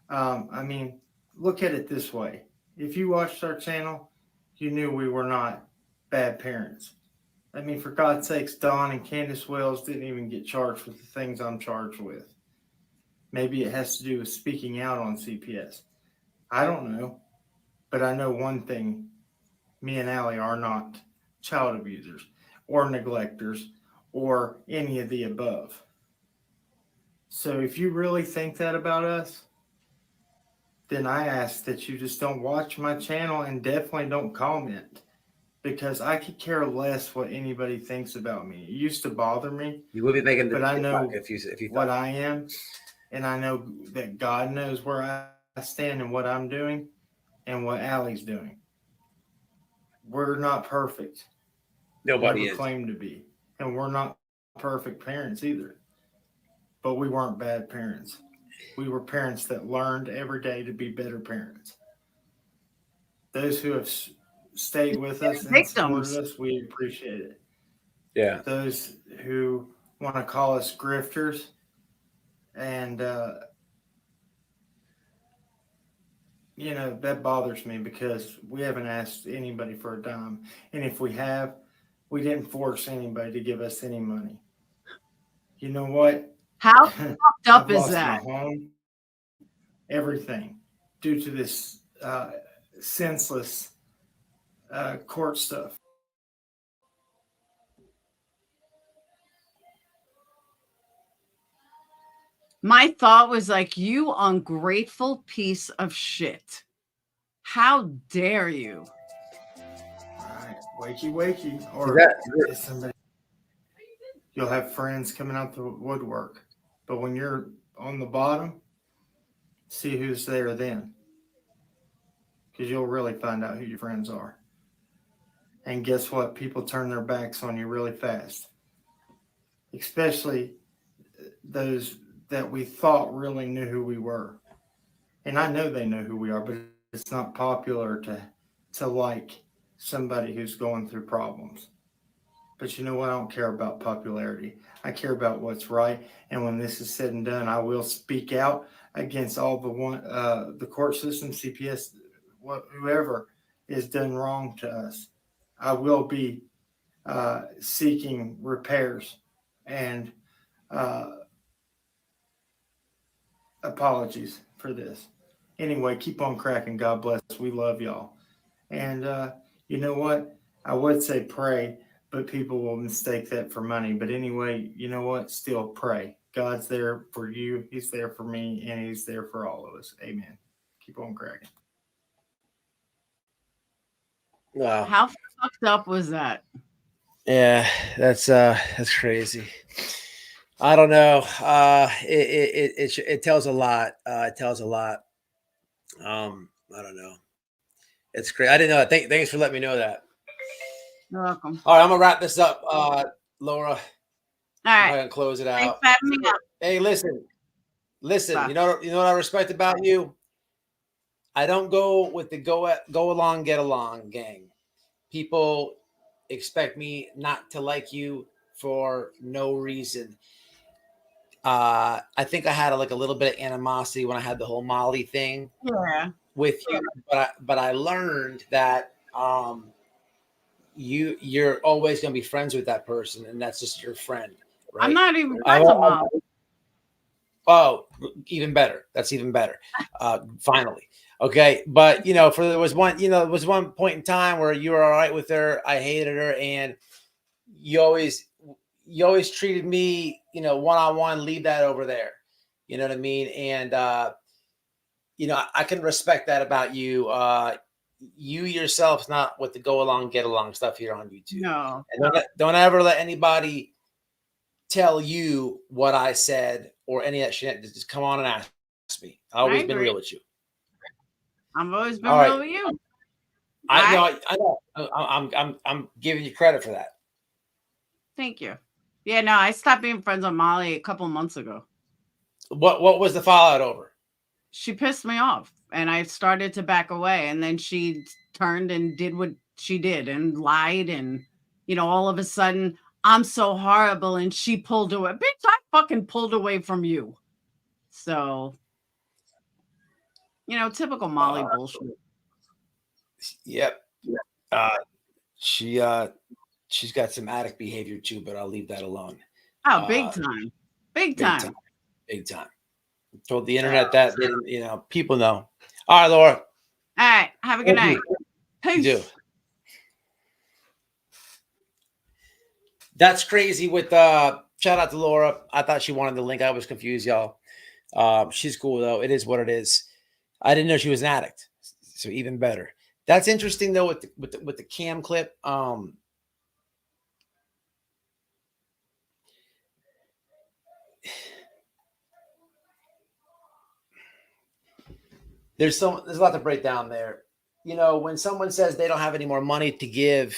Look at it this way. If you watched our channel, you knew we were not bad parents. For God's sakes, Dawn and Candace Wells didn't even get charged with the things I'm charged with. Maybe it has to do with speaking out on CPS. I don't know. But I know one thing. Me and Allie are not child abusers or neglectors or any of the above. So if you really think that about us, then I ask that you just don't watch my channel and definitely don't comment, because I could care less what anybody thinks about me. It used to bother me. You would be making the but I know if you what I am, and I know that God knows where I stand and what I'm doing and what Allie's doing. We're not perfect. Nobody Never is. claim to be. And we're not perfect parents either. But we weren't bad parents. We were parents that learned every day to be better parents. Those who have stayed with us and supported us, we appreciate it. Yeah. Those who want to call us grifters and that bothers me, because we haven't asked anybody for a dime. And if we have, we didn't force anybody to give us any money. You know what? How fucked up is that? My home, everything, due to this senseless court stuff. My thought was like, you ungrateful piece of shit. How dare you? All right. wakey, or That- if somebody, you'll have friends coming out the woodwork. But when you're on the bottom, see who's there then, because you'll really find out who your friends are. And guess what? People turn their backs on you really fast, especially those that we thought really knew who we were. And I know they know who we are, but it's not popular to like somebody who's going through problems. But you know what? I don't care about popularity. I care about what's right. And when this is said and done, I will speak out against all the court system, CPS, whoever is done wrong to us. I will be seeking repairs and apologies for this. Anyway, keep on cracking. God bless. We love y'all. And you know what? I would say pray, but people will mistake that for money. But anyway, you know what? Still pray. God's there for you. He's there for me, and He's there for all of us. Amen. Keep on cracking. Wow. How fucked up was that? Yeah, that's crazy. I don't know. It tells a lot. It tells a lot. I don't know. It's great. I didn't know that. Thanks for letting me know that. You're welcome. All right, I'm gonna wrap this up, Laura. All I'm right. gonna close it Thanks out. for having me up. Hey, listen. Bye. You know what I respect about you? I don't go with the go along, get along gang. People expect me not to like you for no reason. I think I had like a little bit of animosity when I had the whole Molly thing Yeah. with you, but I learned that you're always gonna be friends with that person, and that's just your friend, right? I'm not even friends with Mom. Oh, even better. That's even better. Finally. Okay. But there was one point in time where you were all right with her. I hated her. And you always treated me, one-on-one, leave that over there. You know what I mean? And, I can respect that about you. You yourself's not with the go along, get along stuff here on YouTube. No. And don't ever let anybody tell you what I said or any of that shit. Just come on and ask me. I've always been real with you. I've always been All right. real with you. I know. I'm giving you credit for that. Thank you. Yeah, no, I stopped being friends with Molly a couple months ago. What was the fallout over? She pissed me off and I started to back away, and then she turned and did what she did and lied, and all of a sudden I'm so horrible, and she pulled away. Bitch, I fucking pulled away from you. So, typical Molly bullshit. Yep. She's got some addict behavior too, but I'll leave that alone. Oh, big time. Big time. Big time. Told the internet that people know. All right, Laura. All right. Have a good night. Peace. You do. That's crazy with shout out to Laura. I thought she wanted the link. I was confused, y'all. She's cool though. It is what it is. I didn't know she was an addict. So even better. That's interesting though with the cam clip. There's a lot to break down there. When someone says they don't have any more money to give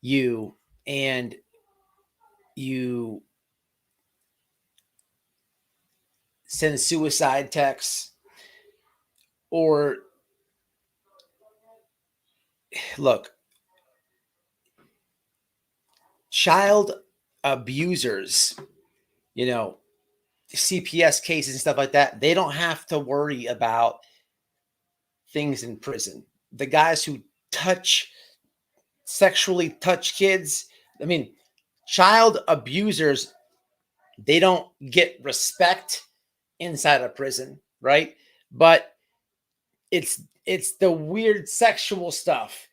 you, and you send suicide texts, or look, child abusers, CPS cases and stuff like that, they don't have to worry about things in prison. The guys who sexually touch kids, child abusers, they don't get respect inside of prison, right? But it's the weird sexual stuff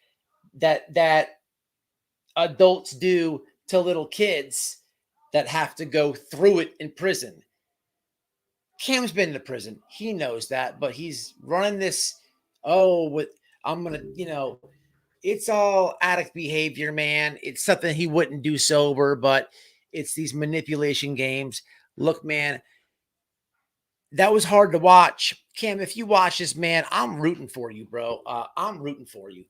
that adults do to little kids that have to go through it in prison. Cam's been to prison. He knows that, but he's running this. I'm going to, it's all addict behavior, man. It's something he wouldn't do sober, but it's these manipulation games. Look, man, that was hard to watch. Cam, if you watch this, man, I'm rooting for you, bro. I'm rooting for you.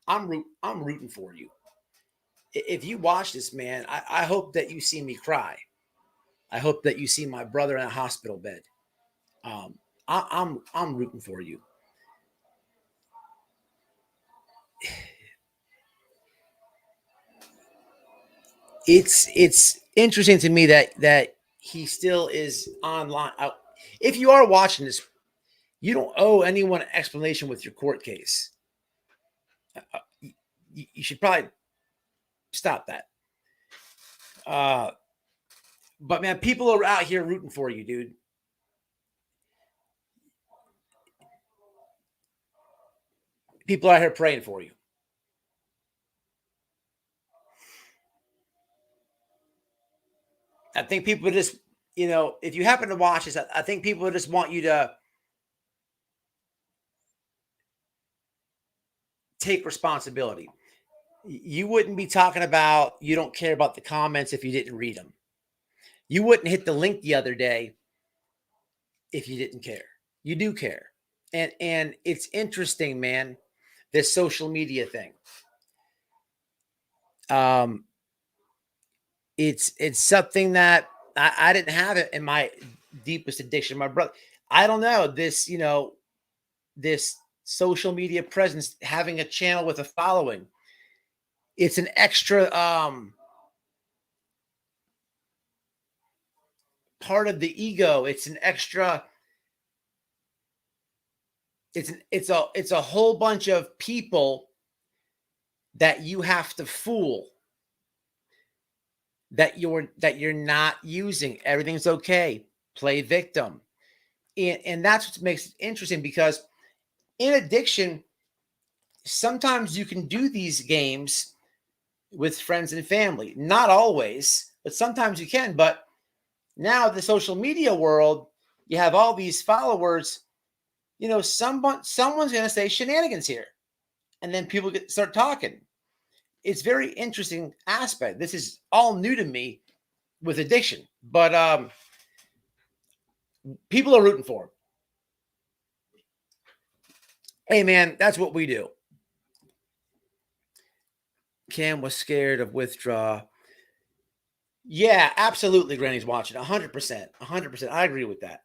I'm rooting for you. If you watch this, man, I hope that you see me cry. I hope that you see my brother in a hospital bed. I'm rooting for you. It's interesting to me that he still is online. If you are watching this, you don't owe anyone an explanation with your court case. You should probably stop that. But man, people are out here rooting for you, dude. People are out here praying for you. I think people just, if you happen to watch this, I think people just want you to take responsibility. You wouldn't be talking about you don't care about the comments if you didn't read them. You wouldn't hit the link the other day if you didn't care. You do care. And it's interesting, man, this social media thing. It's something that I didn't have it in my deepest addiction. My brother, I don't know, this social media presence, having a channel with a following. It's an extra part of the ego. It's an extra. It's a whole bunch of people that you have to fool. That you're not using. Everything's okay. Play victim, and that's what makes it interesting, because in addiction, sometimes you can do these games with friends and family. Not always, but sometimes you can. But now the social media world, you have all these followers. Someone's going to say shenanigans here, and then people start talking. It's very interesting aspect. This is all new to me with addiction, but people are rooting for him. Hey, man, that's what we do. Cam was scared of withdraw. Yeah, absolutely. Granny's watching 100%. 100%. I agree with that.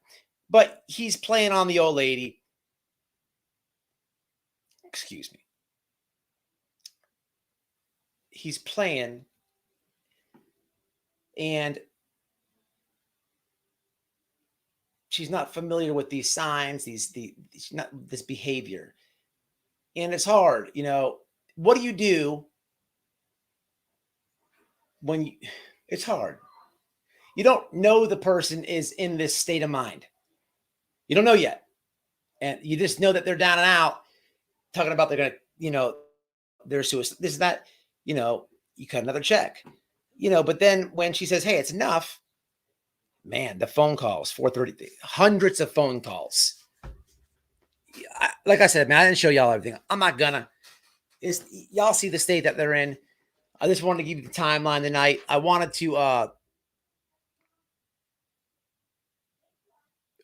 But he's playing on the old lady. Excuse me. He's playing, and she's not familiar with these signs, she's not this behavior. And it's hard. What do you do when it's hard? You don't know the person is in this state of mind. You don't know yet. And you just know that they're down and out, talking about they're going to, they're suicide. This is that, you cut another check, but then when she says, hey, it's enough, man, the phone calls, 4:30, hundreds of phone calls. Like I said, man, I didn't show y'all everything. I'm not gonna. Y'all see the state that they're in. I just wanted to give you the timeline tonight. I wanted to,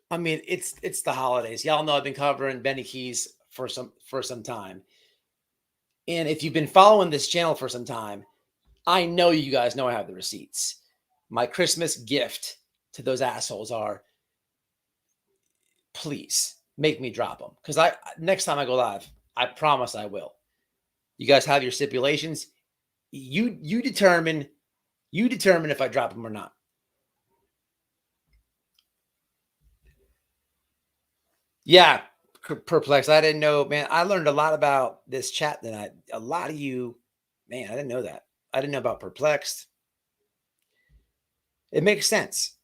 it's the holidays. Y'all know I've been covering Benny Keys for some time. And if you've been following this channel for some time, I know you guys know I have the receipts. My Christmas gift to those assholes are, please make me drop them. Because next time I go live, I promise I will. You guys have your stipulations. You determine if I drop them or not. Yeah, perplexed. I didn't know, man. I learned a lot about this chat tonight. A lot of you, man, I didn't know that. I didn't know about perplexed. It makes sense.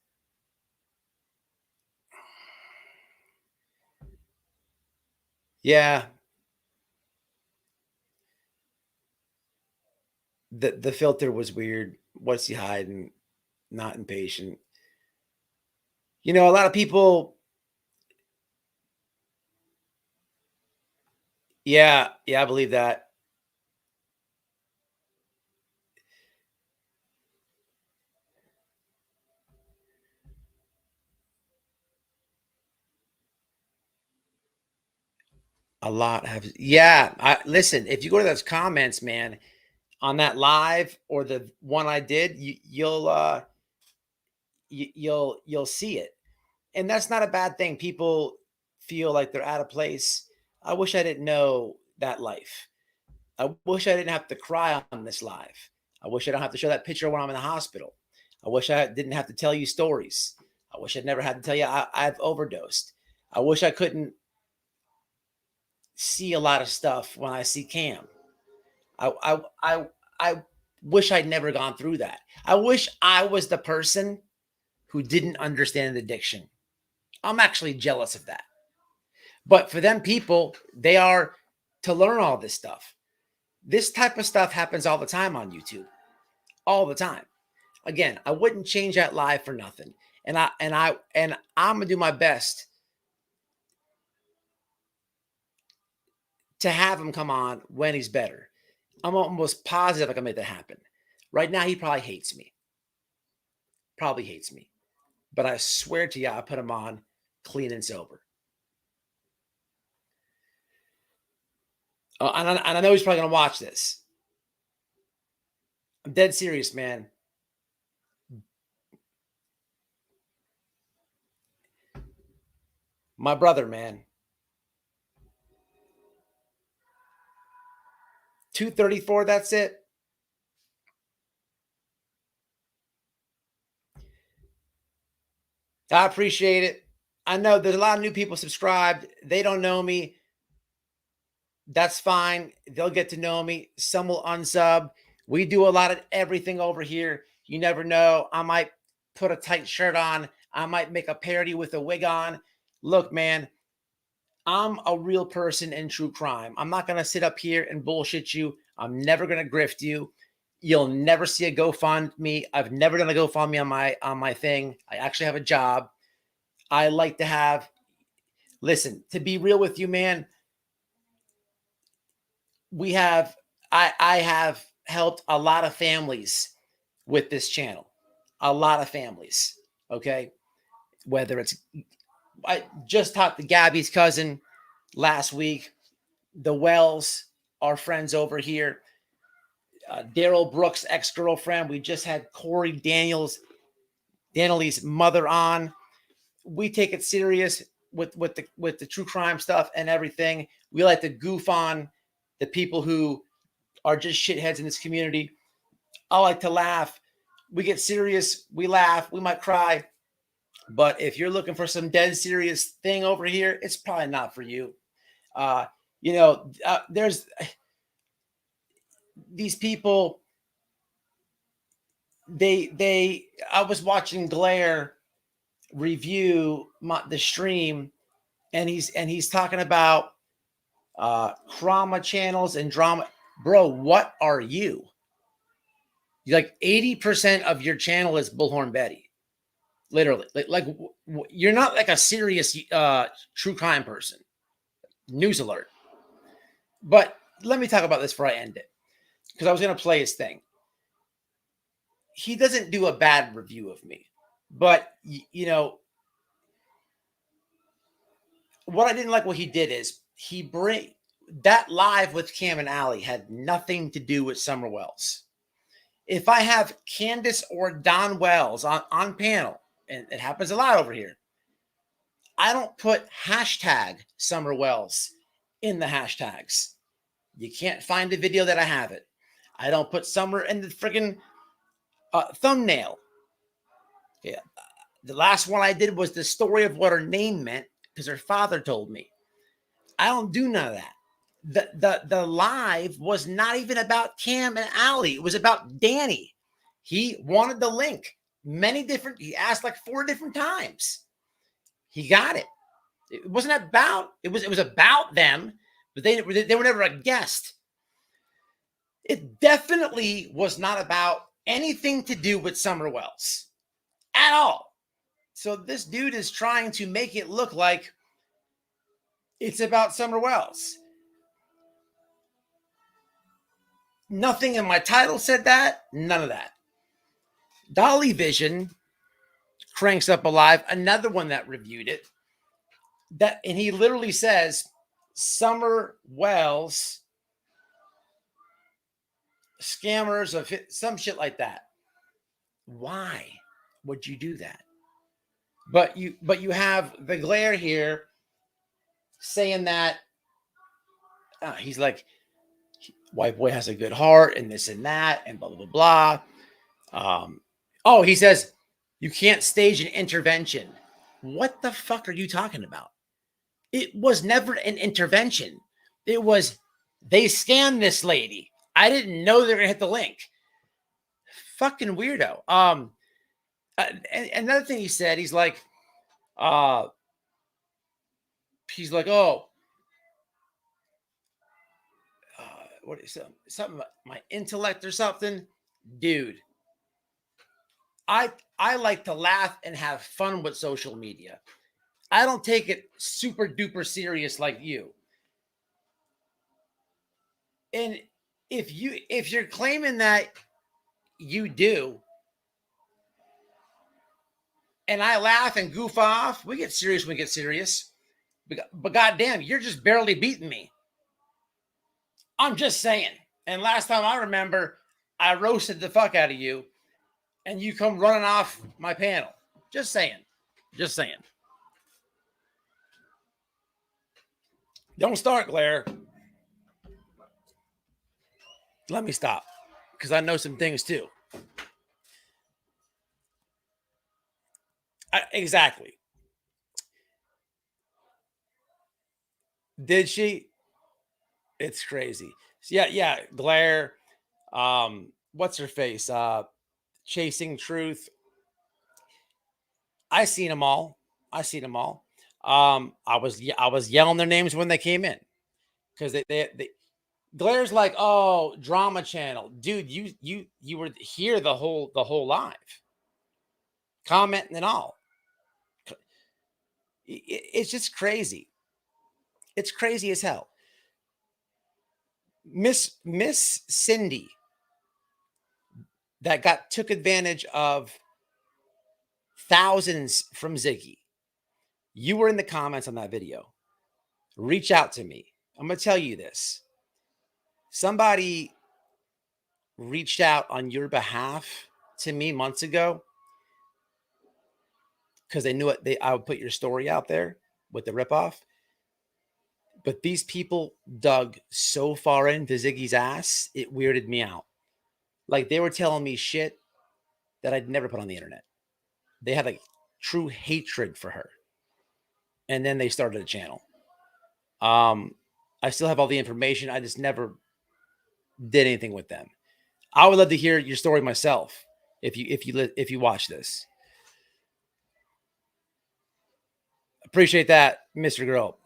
Yeah. The filter was weird. What's he hiding? Not impatient. A lot of people. Yeah, I believe that. A lot have. Yeah. Listen, if you go to those comments, man, on that live or the one I did, you'll see it. And that's not a bad thing. People feel like they're out of place. I wish I didn't know that life. I wish I didn't have to cry on this live. I wish I don't have to show that picture when I'm in the hospital. I wish I didn't have to tell you stories. I wish I'd never had to tell you I've overdosed. I wish I couldn't see a lot of stuff when I see Cam. I wish I'd never gone through that. I wish I was the person who didn't understand addiction. I'm actually jealous of that. But for them people, they are to learn all this stuff. This type of stuff happens all the time on YouTube. All the time. Again, I wouldn't change that live for nothing. And I'm gonna do my best to have him come on when he's better. I'm almost positive I can make that happen. Right now, he probably hates me. Probably hates me. But I swear to you, I put him on clean and sober. And I know he's probably going to watch this. I'm dead serious, man. My brother, man. 234, that's it. I appreciate it. I know there's a lot of new people subscribed. They don't know me. That's fine. They'll get to know me. Some will unsub. We do a lot of everything over here. You never know. I might put a tight shirt on. I might make a parody with a wig on. Look, man, I'm a real person in true crime. I'm not going to sit up here and bullshit you. I'm never going to grift you. You'll never see a GoFundMe. I've never done a GoFundMe on my thing. I actually have a job. I like to have, listen, to be real with you, man, I have helped a lot of families with this channel. A lot of families. Okay. Whether it's, I just talked to Gabby's cousin last week. The Wells, our friends over here. Daryl Brooks' ex-girlfriend. We just had Corey Daniel's mother on. We take it serious with the true crime stuff and everything. We like to goof on the people who are just shitheads in this community. I like to laugh. We get serious. We laugh. We might cry. But if you're looking for some dead serious thing over here, it's probably not for you. There's these people. I was watching Glare review the stream, and he's talking about trauma channels and drama. Bro, what are you? You're like 80% of your channel is Bullhorn Betty. Literally. Like you're not like a serious true crime person. News alert. But let me talk about this before I end it, because I was going to play his thing. He doesn't do a bad review of me, but what I didn't like what he did is that live with Cam and Allie had nothing to do with Summer Wells. If I have Candace or Don Wells on panel, and it happens a lot over here, I don't put hashtag Summer Wells in the hashtags. You can't find a video that I have it. I don't put Summer in the freaking thumbnail. Yeah. The last one I did was the story of what her name meant because her father told me. I don't do none of that. The live was not even about Cam and Allie. It was about Danny. He wanted the link. He asked like 4 different times. He got it. It wasn't about, it was about them, but they were never a guest. It definitely was not about anything to do with Summer Wells at all. So this dude is trying to make it look like it's about Summer Wells. Nothing in my title said that. None of that. Dolly Vision cranks up a live, another one that reviewed it. And he literally says, Summer Wells scammers of some shit like that. Why would you do that? But you have the glare here saying that he's like, white boy has a good heart and this and that and blah blah blah blah. He says you can't stage an intervention. What the fuck are you talking about? It was never an intervention. It was they scanned this lady. I didn't know they were gonna hit the link. Fucking weirdo. Another thing he said, he's like, oh, what is something about my intellect or something, dude. I like to laugh and have fun with social media. I don't take it super duper serious like you. And if you're claiming that you do, and I laugh and goof off, we get serious when we get serious. But goddamn, you're just barely beating me. I'm just saying. And last time I remember, I roasted the fuck out of you, and you come running off my panel. Just saying. Just saying. Don't start, Glare. Let me stop, because I know some things too. Exactly. Did she? It's crazy. Yeah. Glare. What's her face? Chasing Truth. I seen them all. I was yelling their names when they came in, because they Glare's like, oh, drama channel, dude. You were here the whole live, commenting and all. It's just crazy. It's crazy as hell. Miss Cindy that took advantage of thousands from Ziggy. You were in the comments on that video. Reach out to me. I'm going to tell you this. Somebody reached out on your behalf to me months ago because they knew I would put your story out there with the ripoff. But these people dug so far into Ziggy's ass, it weirded me out. Like, they were telling me shit that I'd never put on the internet. They had like true hatred for her. And then they started a channel. I still have all the information. I just never did anything with them. I would love to hear your story myself if you watch this. Appreciate that, Mr. Girl.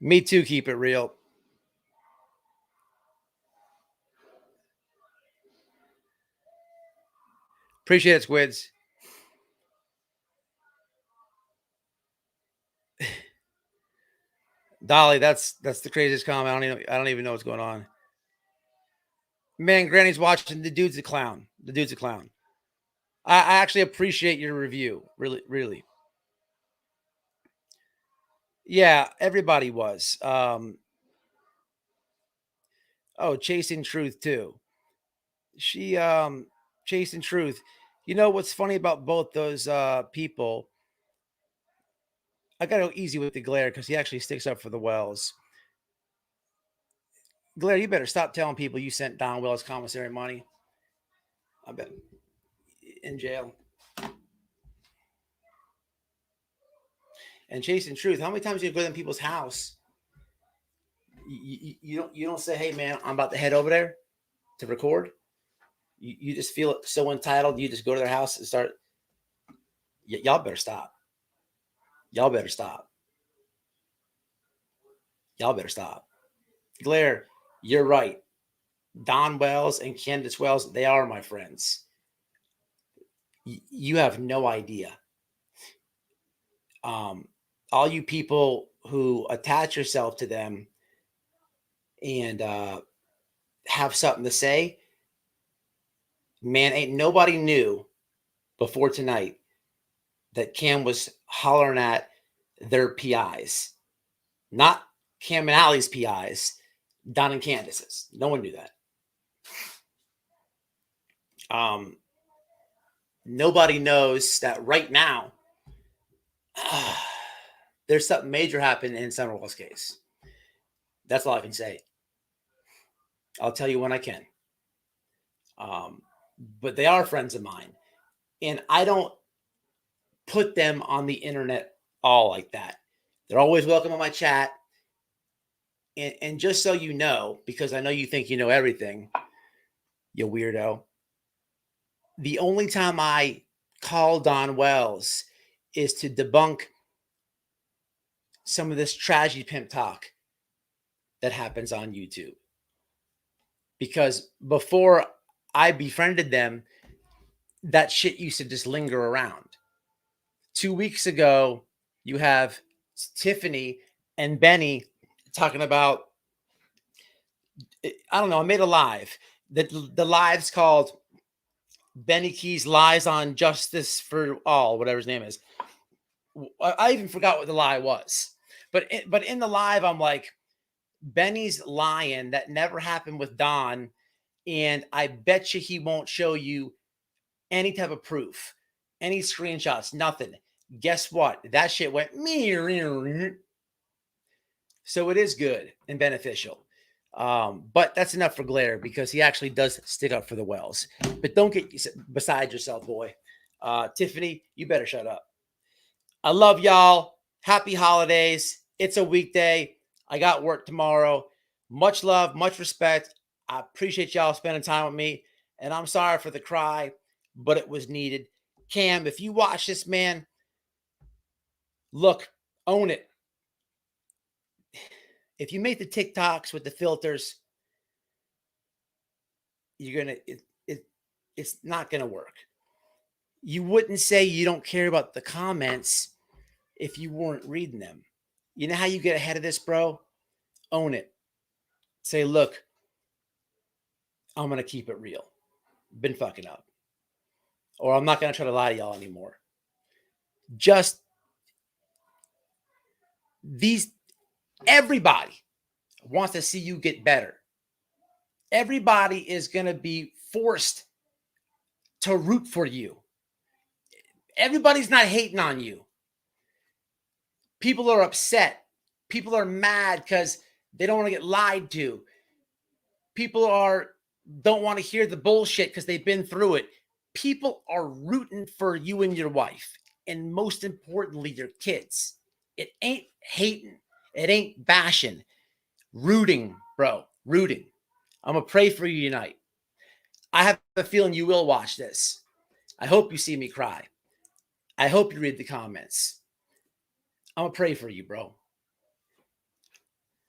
Me too. Keep it real. Appreciate it, Squids. Dolly, that's the craziest comment. I don't even know what's going on. Man, Granny's watching. The dude's a clown. I actually appreciate your review. Really, really. Yeah, everybody was. Chasing Truth too. She Chasing Truth. You know what's funny about both those people? I gotta go easy with the Glare because he actually sticks up for the Wells. Glare, you better stop telling people you sent Don Wells commissary money. I bet in jail. And Chasing Truth, how many times do you go to people's house? You don't say, hey man, I'm about to head over there to record. You just feel so entitled. You just go to their house and start. Y'all better stop. Y'all better stop. Glare, you're right. Don Wells and Candace Wells, they are my friends. You have no idea. All you people who attach yourself to them and have something to say, man, ain't nobody knew before tonight that Cam was hollering at their PIs, not Cam and Allie's PIs, Don and Candace's. No one knew that. Nobody knows that right now there's something major happening in Summerwell's case. That's all I can say. I'll tell you when I can. But they are friends of mine, and I don't put them on the internet all like that. They're always welcome on my chat. And just so you know, because I know you think you know everything, you weirdo. The only time I call Don Wells is to debunk some of this tragedy pimp talk that happens on YouTube. Because before I befriended them, that shit used to just linger around. 2 weeks ago, you have Tiffany and Benny talking about, I don't know, I made a live. The live's called Benny Keys Lies on Justice for All, whatever his name is. I even forgot what the lie was. But in the live, I'm like, Benny's lying. That never happened with Don. And I bet you he won't show you any type of proof, any screenshots, nothing. Guess what? That shit went. So it is good and beneficial. But that's enough for Glare, because he actually does stick up for the Wells. But don't get beside yourself, boy. Tiffany, you better shut up. I love y'all. Happy holidays. It's a weekday. I got work tomorrow. Much love, much respect. I appreciate y'all spending time with me. And I'm sorry for the cry, but it was needed. Cam, if you watch this, man, look, own it. If you make the TikToks with the filters, it's not gonna work. You wouldn't say you don't care about the comments if you weren't reading them. You know how you get ahead of this, bro? Own it. Say, look, I'm gonna keep it real. Been fucking up. Or I'm not gonna try to lie to y'all anymore. Just everybody wants to see you get better. Everybody is going to be forced to root for you. Everybody's not hating on you. People are upset. People are mad because they don't want to get lied to. People don't want to hear the bullshit because they've been through it. People are rooting for you and your wife, and most importantly, your kids. It ain't hating. It ain't bashing. Rooting, bro. Rooting. I'm going to pray for you tonight. I have a feeling you will watch this. I hope you see me cry. I hope you read the comments. I'm going to pray for you, bro.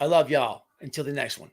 I love y'all. Until the next one.